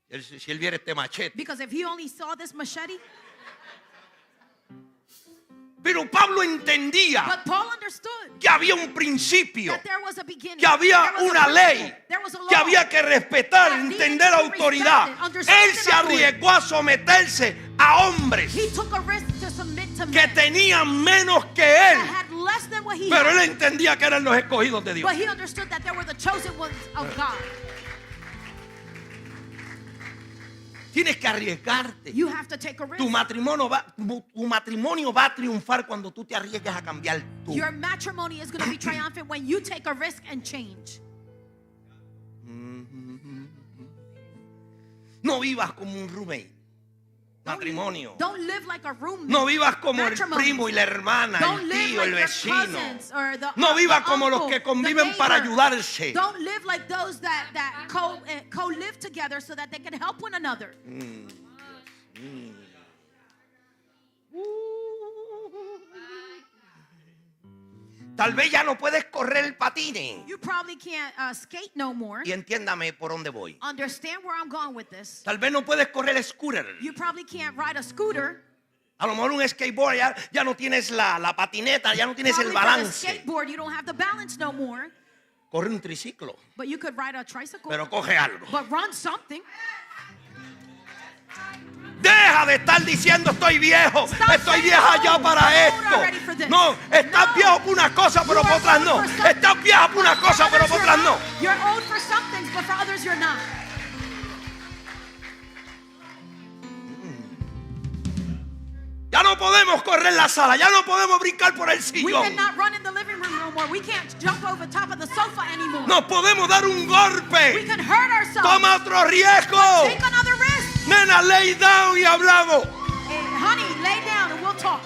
Si él viera este machete. if he only saw this machete. Pero Pablo entendía But Paul understood que había un principio, that there was a beginning, que había there was a una principle, ley, there was a law, que había que respetar, that needed entender to be autoridad. respected, understand Él se authority. arriesgó a someterse a hombres He took a risk to submit to que men tenían menos que that él, had less than what he pero él had. entendía que eran los escogidos de Dios. But he understood that there were the chosen ones of God. Tienes que arriesgarte. You have to take a risk. Tu matrimonio va a triunfar cuando tú te arriesgas a cambiar tú. Your matrimony is going to be triumphant when you take a risk and change. No vivas como un roommate. Matrimonio. Don't live like a roommate. No vivas como el Matrimony. primo y la hermana, Don't el live tío, el like your vecino. cousins or the, No vivas the como los uncle, que conviven the para neighbor. ayudarse. Don't live like those that co-live together so that they can help one another. Tal vez ya no puedes correr el patine. You probably can't skate no more. Y entiéndame por dónde voy. Understand where I'm going with this. Tal vez no puedes correr el scooter. You probably can't ride a scooter. A lo mejor un skateboard ya no tienes la patineta, ya no tienes el Probably for the balance. skateboard, you don't have the balance no more. Corre un triciclo, But you could ride a tricycle. pero coge algo. But run something. Deja de estar diciendo estoy viejo, estoy vieja ya para esto. No, estás viejo por una cosa, pero por otras no. Estás vieja por una cosa, pero por otras no. You're old for some things, but for others you're not. Ya no podemos correr la sala, ya no podemos brincar por el We sillón. cannot run in the living room no more. We can't jump over top of the sofa anymore. Nos podemos dar un We golpe. can hurt ourselves. Toma otro riesgo. Take another risk. Nena, lay down y hablamos. Honey, lay down and we'll talk.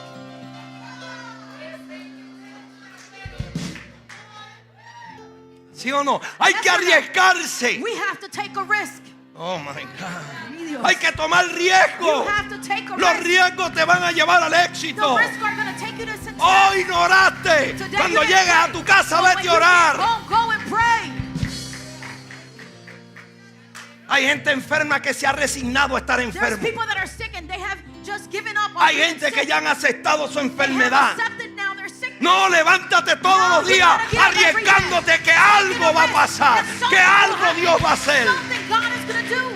¿Sí o no? Hay Yes que or no? arriesgarse. We have to take a risk. Oh my God. Mi Dios. Hay que tomar riesgo. You have to take a Los risk. riesgos te van a llevar al The éxito. risks are going to take you to success. Hoy no oraste. Today Cuando you llegues didn't a pray. tu casa, But when vete you a orar. get home, go and pray. Hay gente enferma que se ha resignado a estar There's enfermo. people that are sick and they have just given up on Hay being gente sick. que ya han aceptado su They have enfermedad. accepted now their sickness. No, levántate todos No, los you días gotta get up every day. arriesgándote que algo va a pasar, That something que will algo happen. Dios va a hacer. Something God is going to do.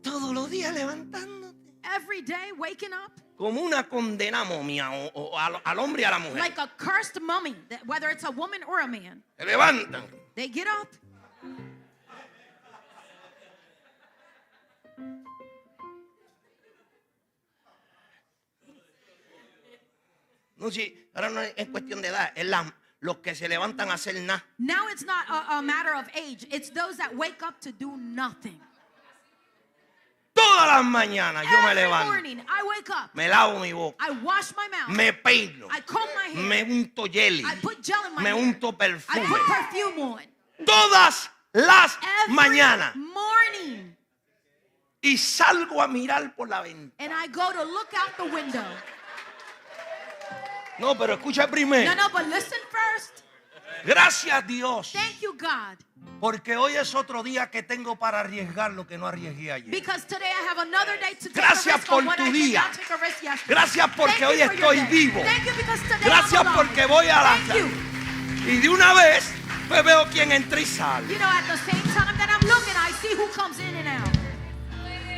Todos los días levantándote. Every day waking up Como una condena momia o al hombre y a la mujer. like a cursed mummy, whether it's a woman or a man. Se levantan. They get up. No, sí, ahora no es cuestión de edad, es los que se levantan a hacer nada. Now it's not a matter of age. It's those that wake up to do nothing. Todas las mañanas yo me Every levanto, morning I wake up. me lavo mi boca, I wash my mouth. me peino, I comb my hair. me unto jelly, I put gel in my me hair. unto I perfume. put perfume on. Todas las Every mañanas. morning. Y salgo a mirar por la ventana. And I go to look out the window. No, pero escucha primero. No, but listen first. Gracias a Dios. Thank you, God. Porque hoy es otro día que tengo para arriesgar lo que no arriesgué ayer. Because today I have another day to take Gracias a risk por on what tu I did día. not take a risk yesterday. Gracias porque Thank hoy you for your estoy day. vivo. Thank you because today Gracias I'm alive. porque voy a la Thank you. Y de una vez pues veo quién entra y sale. You know, at the same time that I'm looking, I see who comes in and out.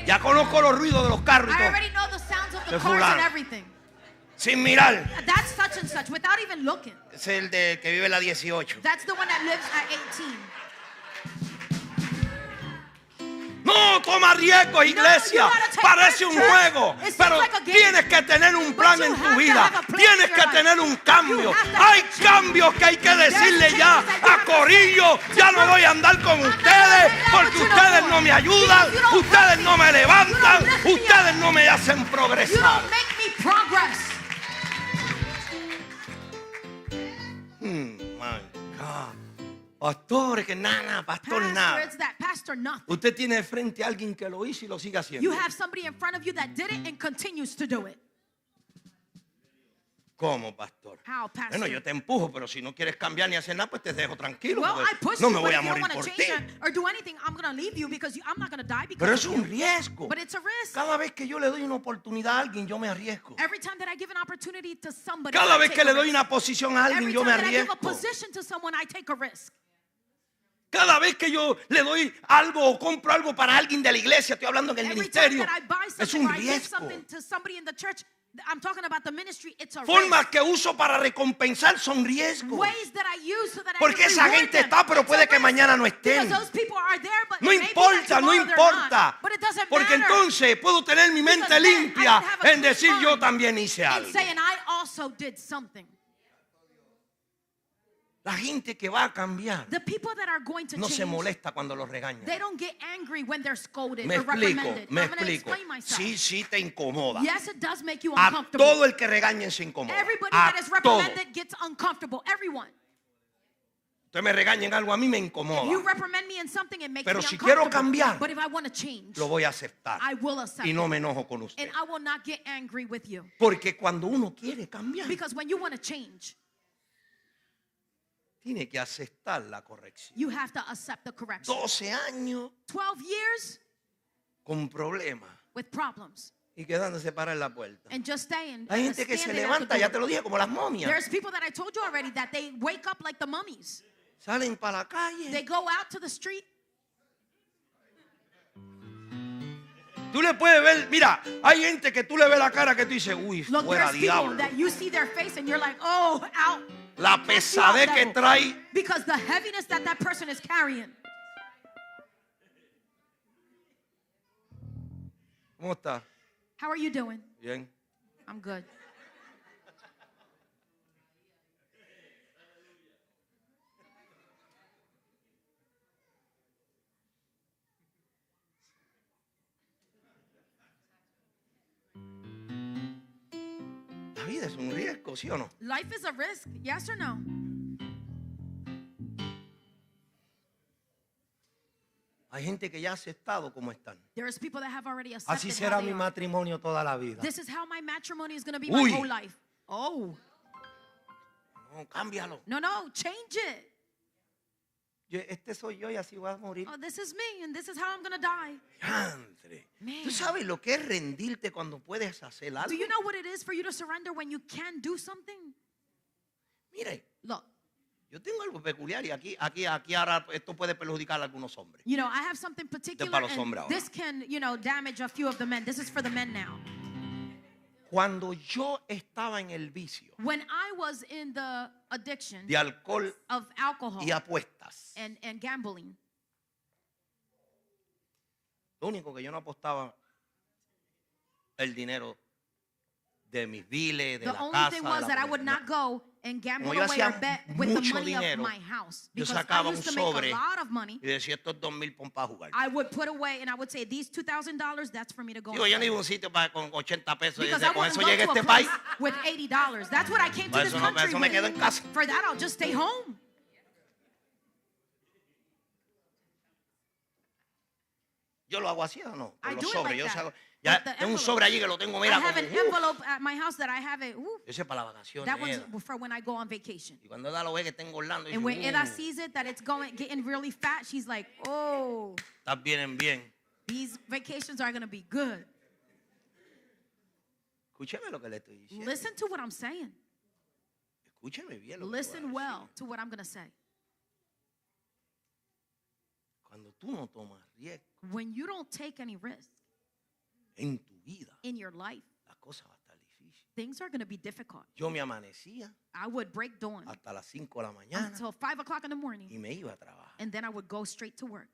Ya conozco los ruidos de los carros y I todo. already know the sounds of the De cars fulano. and everything. Sin mirar. That's such and such without even looking. Es el de que vive en la 18. That's the one that lives at 18. No, toma riesgo, iglesia. you gotta take Parece un risks, juego. church. It seems Pero like a game. tienes que tener un plan But you en tu have to vida. have a plan Tienes in your que life. tener un cambio. You have to Hay have a change. cambios que hay que decirle There's ya changes that you a have to Corillo. say. Ya no voy a andar con not ustedes gonna porque let you ustedes no no me more. ayudan. Because you don't Ustedes help no me me. levantan. You don't lift me Ustedes up. no me hacen You progresar. don't make me progress. My God. Pastor, que nada, pastor, Pastor, nada. it's that. Pastor, nothing. Usted tiene de frente a alguien que lo hizo y lo sigue haciendo. You have somebody in front of you that did it and continues to do it. ¿Cómo, pastor? How, Pastor? Bueno, yo te empujo, pero si no quieres cambiar ni hacer nada, pues te dejo tranquilo. Well, I Porque push no you, me but voy a if you don't morir want to por change ti. or do anything, I'm going to leave you because I'm not going to die because Pero of es un you. riesgo. But it's a risk. Cada vez que yo le doy una oportunidad a alguien, yo me arriesgo. Every time that I give an opportunity to somebody, Cada I vez take que a le doy risk. una posición a alguien, Every yo time me that I give a arriesgo. position to someone, I take a risk. Cada vez que yo le doy algo o compro algo para alguien de la iglesia, estoy hablando en el Every time ministerio, that I buy es something un or I give riesgo. something to somebody in the church, I'm talking about the ministry, it's a Formas risk. que uso para recompensar son riesgos. Ways that I use so that I Porque can esa reward gente them. está, pero It's puede a que risk. mañana no estén. Because those people are there, but No maybe that importa, no tomorrow they're not. importa. But it doesn't Porque matter. entonces puedo tener mi mente Because then I limpia can have a en decir clean yo mind también hice and algo. saying I also did something. La gente que va a cambiar The people that are going to no se change, molesta cuando los regañan. they don't get angry when they're scolded Me or explico, reprimanded. me I'm going to explico. explain myself. Sí te incomoda. Yes, it does make you A uncomfortable. todo el que regañen se incomoda. Everybody A that is todo. reprimanded gets uncomfortable. Everyone. Usted me regañen algo, a mí me If you incomoda. reprimand me in something, it makes Pero me si quiero uncomfortable. cambiar, But if I want to change, Lo voy a aceptar. I will accept Y no it. me enojo con usted. And I will not get angry with you. Porque cuando uno quiere cambiar, Because when you want to change, tiene que aceptar la corrección. you have to accept the correction. 12 años 12 years con problemas with problems y quedándose para en la puerta. and just staying. Hay gente que se standing at the levanta, ya door. te lo dije, como las momias. There's people that I told you already that they wake up like the mummies. Salen para la They calle. go out to the street. Tú le puedes ver, mira, hay gente que tú le ves la cara que tú dices, uy, Look, fuera there's people diablo. that you see their face and you're like, oh, out. La pesadez que trae. Because the heaviness that that person is carrying. ¿Cómo está? How are you doing? Bien. I'm good. La vida es un riesgo, ¿sí o no? Life is a risk, yes or no? Hay gente que ya ha aceptado como están. There's people that have already accepted Así how será they mi are. matrimonio toda la vida. This is how my matrimony is going to be Uy. my whole life. Oh, No, cámbialo. no, change it. Este soy yo y así voy a morir. Oh, this is me and this is how I'm going to die. Andre, Man. ¿tú sabes lo que es rendirte cuando puedes hacer algo? Do you know what it is for you to surrender when you can do something? Mire, Look, yo tengo algo peculiar y aquí ahora esto puede perjudicar a algunos hombres. you know, I have something particular para los and hombres ahora. this can, damage a few of the men. This is for the men now. Cuando yo estaba en el vicio When I was in the addiction de alcohol of alcohol y apuestas, and gambling, lo único que yo no apostaba el dinero de mis biles, de the la only casa, thing de was la that I comida. would not go and gamble Como yo away or hacía bet with the mucho money dinero, of my house. yo Because I sacaba used un to make sobre a lot of money. y decía estos 2,000 pon para jugar. I would put away and I would say, these $2,000, that's for me to go. Digo, and yo no play. iba a un sitio con 80 pesos y Because decía, I con wouldn't eso go llegué a to a este place país. with $80. That's what I came to Para this eso no, para country eso me quedo en with. casa. For that, I'll just stay home. Yo lo hago así o no, I con do los it sobres. like Yo that. saco- ya With the tengo un envelope. sobre allí que lo tengo, I mira, have como, an envelope at my house that I have it. ese es para las vacaciones. That one's Eda. for when I go on vacation. Y cuando Eda lo ve que tengo Orlando, And when Eda dice, sees it that it's getting really fat, she's like, oh, estás bien. these vacations are going to be good. Escúcheme lo que le estoy diciendo. Listen to what I'm saying. Escúcheme bien lo que le voy a Listen decir. well to what I'm going to say. Cuando tú no tomas riesgo When you don't take any risk en tu vida, in your life, la cosa va a estar difícil. things are going to be difficult. Yo me amanecía I would break dawn hasta las 5 de la mañana until 5 o'clock in the morning, y me iba a trabajar. and then I would go straight to work.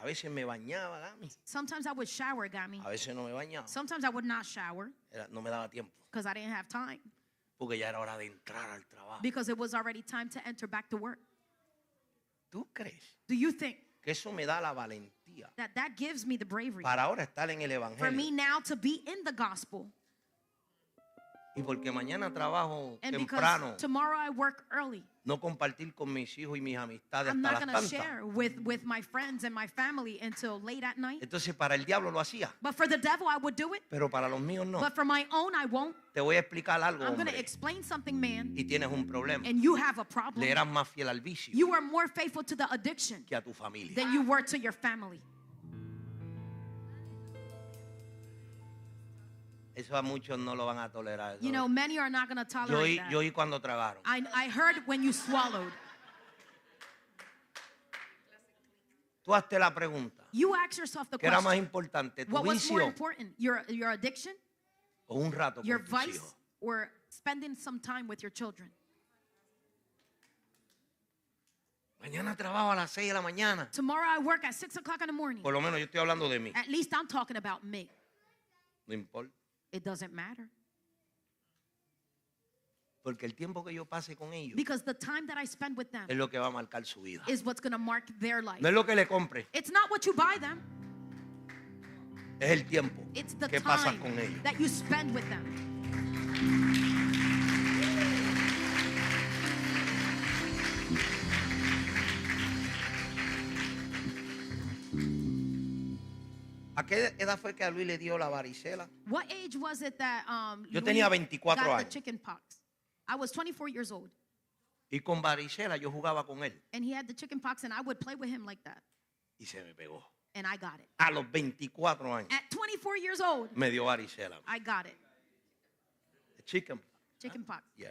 A veces me bañaba, Gami. Sometimes I would shower, Gami. A veces no me bañaba. Sometimes I would not shower No me daba tiempo. because I didn't have time Porque ya era hora de entrar al trabajo. because it was already time to enter back to work. ¿Tú crees Do you think que eso me da la valentía that gives me the bravery para ahora estar en el for me evangelio? now to be in the gospel? Y porque mañana trabajo And temprano, because tomorrow I work early, no compartir con mis hijos y mis amistades I'm hasta not las going to tantas. share with my friends and my family until late at night. Entonces para el diablo lo hacía, But for the devil, I would do it. pero para los míos no. But for my own, I won't. Te voy a explicar algo, I'm going to hombre, explain something, man, y tienes un problema. and you have a Le problem. eras más fiel al vicio You are more faithful to the addiction que a tu familia. than you were to your family. Eso a muchos no lo van a tolerar. You know, many are not going to Yo tolerate oí that. cuando tragaron. I heard when you swallowed. Tú hazte la pregunta. You ask yourself the ¿Qué era más question. importante, tu What was more vicio important? Your addiction, o un rato your con tus vice, hijos? or spending some time with your children? Mañana trabajo a las 6 de la mañana. Tomorrow I work at 6 o'clock in the morning. Por lo menos yo estoy hablando de mí. At least I'm talking about me. No importa. It doesn't matter. Porque el tiempo que yo pase con ellos Because the time that I spend with them es lo que va a marcar su vida. is what's going to mark their life. No es lo que le compre, It's not what you buy them. es el tiempo It's the que pasas time con ellos. that you spend with them. ¿A qué edad fue que a Luis le dio la varicela? What age was it that Yo Luis tenía 24 got the años. chicken pox? I was 24 years old, Y con varicela yo jugaba con él and he had the chicken pox, and I would play with him like that, y se me pegó. and I got it. A los 24 años At 24 years old, me dio varicela. I got it. Chicken. Chicken pox. Yeah.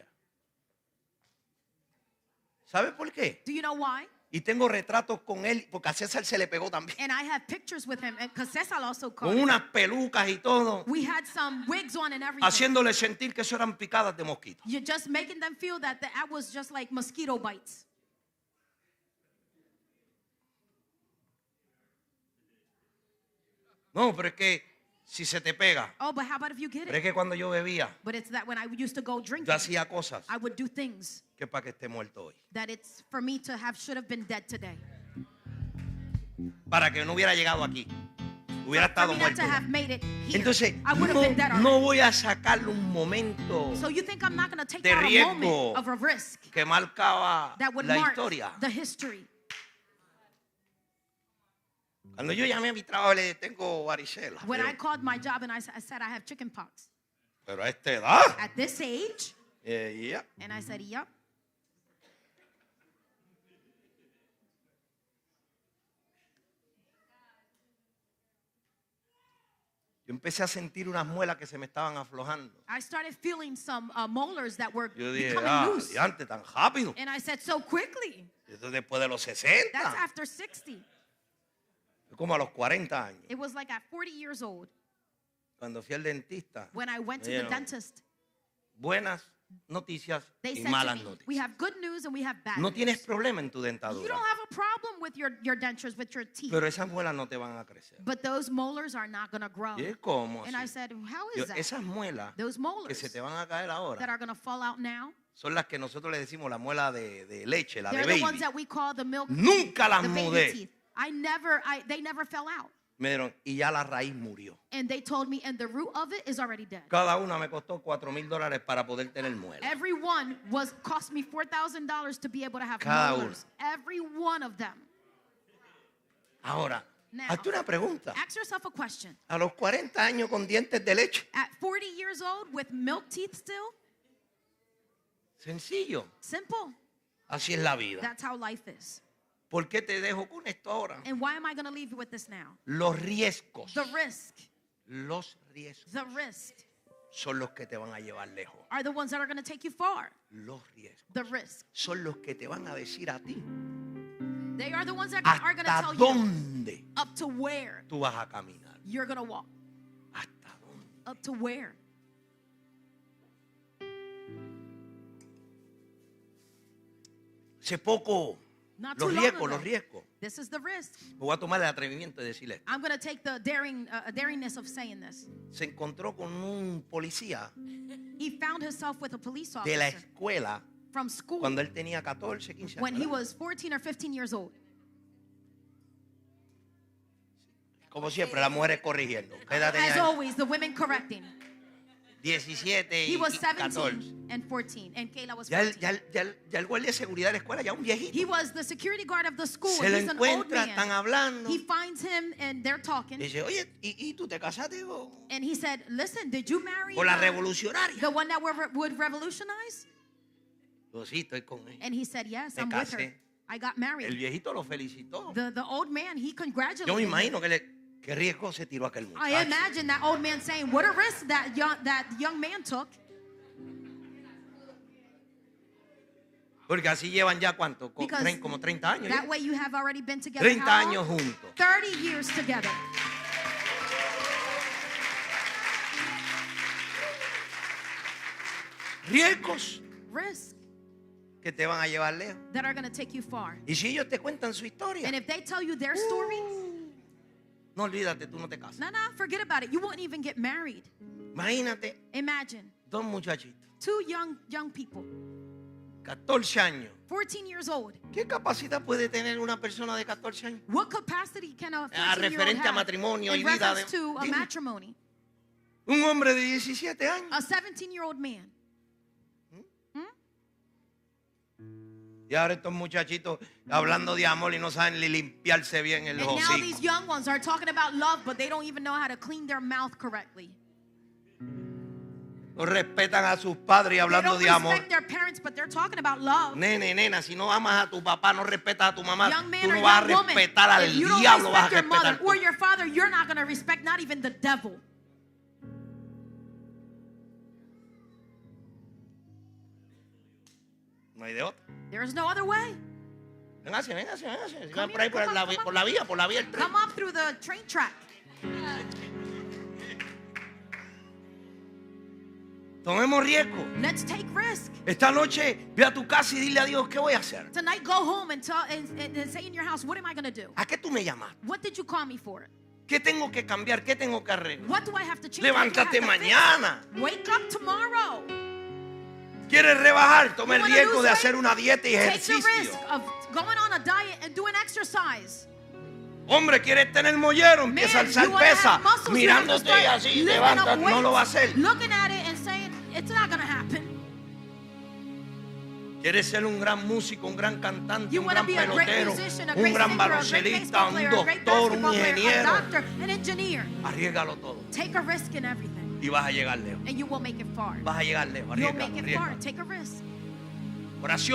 ¿Sabe por qué? Do you know why? Y tengo retratos con él porque a César se le pegó también. And I have pictures with him, because Cesar also caught Con it. unas pelucas y todo, We had some wigs on and everything. haciéndole sentir que eso eran picadas de mosquito. You're just making them feel that that was just like mosquito bites. No, pero es que si se te pega. Oh, but how about if you get Pero es it? que cuando yo bebía, But it's that when I used to go drinking, yo hacía cosas I would do things que para que esté muerto hoy. that it's for me to have should have been dead today. Para que no hubiera llegado aquí. Hubiera For estado me not muerto. to have made it here. Entonces, I would have been dead already. no voy a sacarle un momento So you think I'm not going to take de out a riesgo moment of a risk que marcaba that would la mark historia. the history? Cuando yo llamé a mi trabajo le tengo varicela. When Yo, I called my job and I said I have chicken pox pero a esta edad. at this age, Yeah. and I said, yep. Yo empecé a sentir unas muelas que se me estaban aflojando. I started feeling some molars that were Yo dije, becoming loose. diante, tan rápido. And I said, so quickly. Esto es después de los 60. That's after 60. Como a los 40 años. It was like at 40 years old Cuando fui al dentista. when I went to You the know, dentist. Buenas noticias They y said to malas me, noticias. we have good news and we have bad No news. tienes problema en tu You dentadura. don't have a problem with your dentures, with your teeth. Pero esas muelas no te van a crecer. But those molars are not going to grow. ¿Y cómo And I así? said, how Yo, is that? esas muelas Those que molars se te van a caer that ahora are going to fall out now, son las que nosotros le decimos la muela de leche, la de they're the ones baby. that we call the milk Nunca las the baby mudé. teeth. They never fell out. Me dieron, y ya la raíz murió. And they told me, and the root of it is already dead. Cada una me costó $4,000 para poder tener muela. Every one cost me $4,000 to be able to have Cada molars. Every one of them. Ahora, Now, hazte una pregunta. Ask yourself a question. A los 40 años con dientes de leche. At 40 years old with milk teeth still, Sencillo. simple. Así es la vida. That's how life is. ¿Por qué te dejo con esto ahora? And why am I going to leave you with this now? Los riesgos. The risk. Los riesgos The risk son los que te van a llevar lejos. are the ones that are going to take you far. Los riesgos The risk. son los que te van a decir a ti They are the ones that are going to hasta tell you dónde up to where tú vas a caminar. you're going to walk. Hasta dónde. Up to where. Hace poco, Not too los long riesgos, ago. los riesgos. This is the risk. Me voy a tomar el atrevimiento de decirle esto. I'm going to take the daringness of saying this. Se encontró con un policía He found himself with a police de la officer escuela from school cuando él tenía 14, 15 when he años. was 14 or 15 years old. Como siempre, las mujeres corrigiendo. Quédate As ahí. always, the women correcting. 17 He y was 14. 17 and 14, and Kayla was Ya 14. el guardia de seguridad de la escuela, ya un viejito. He was the security guard of the school. Se lo He's an old encuentra, están man. hablando. He finds him and they're talking. Dice, oye, ¿y tú te casaste And he said, listen, did you marry con la revolucionaria? the one that would revolutionize? Yo sí, estoy con él. And he said, yes, Me I'm with her. casé. I got El married. viejito lo felicitó. The old man, he congratulated Yo me him. imagino qué riesgo se tiró aquel muchacho. I imagine that old man saying, what a risk that young man took. Porque así llevan ya cuánto, Because como 30 años. That ¿ya? way you have already been together 30 how años long? juntos. 30 years together. Riesgos Risk que te van a llevar lejos. that are going to take you far. Y si ellos te cuentan su historia, And if they tell you their story, no olvídate, tú no te casas. no, forget about it. You won't even get married. Imagínate Imagine dos muchachitos, two young people, 14 años. 14 years old. ¿Qué capacidad puede tener una persona de 14 años? What capacity can a 14-year-old referente a have matrimonio in y vida reference to a dime. matrimony? Un hombre de 17 años. A 17-year-old man. Y ahora estos muchachitos hablando de amor y no saben ni limpiarse bien el And now hocico. these young ones are talking about love, but they don't even know how to clean their mouth correctly. No respetan a sus padres y They hablando don't de amor. respect their parents, but they're talking about love. Nene, nena, si no amas a tu papá, no respetas a tu mamá, Young man tú or no vas a young woman, respetar al if you don't diablo, vas a respect your mother respetar or tú. your father, you're not going to respect not even the devil. No hay de otra. There is no other way. Véngase. Sigan Come por ahí here, come on. por la vía del tren. Come up through the train track. Tomemos riesgo. Let's take risk. Esta noche ve a tu casa y dile a Dios, ¿qué voy a hacer? Tonight, go home and say in your house, what am I going to do? ¿A qué tú me llamaste? What did you call me for? ¿Qué tengo que cambiar? ¿Qué tengo que arreglar? What do I have to change? Levántate What do I have to mañana. fix? Wake up tomorrow. ¿Quieres rebajar? Toma el You wanna riesgo lose de weight? hacer una dieta y Take the ejercicio. risk of going on a diet and doing exercise. Hombre, ¿quieres tener mollero? Empieza a Man, alzar you wanna pesa. have muscles, you have to Mirándote start así, lifting levanta, up no lo va a hacer. weights, looking at it and saying, it's not going to happen. ¿Quieres ser un gran músico, un gran cantante, You un want to gran be a great pelotero, musician, a un great gran singer, a great baloncelista, baseball un player, a great doctor, un basketball player, a ingeniero? doctor, an engineer. Arriégalo todo Take a risk in everything y vas a llegar lejos. and you will make it far. Vas a llegar lejos. You'll Arriégalo, make it far. arriégalo. Take a risk. Oración.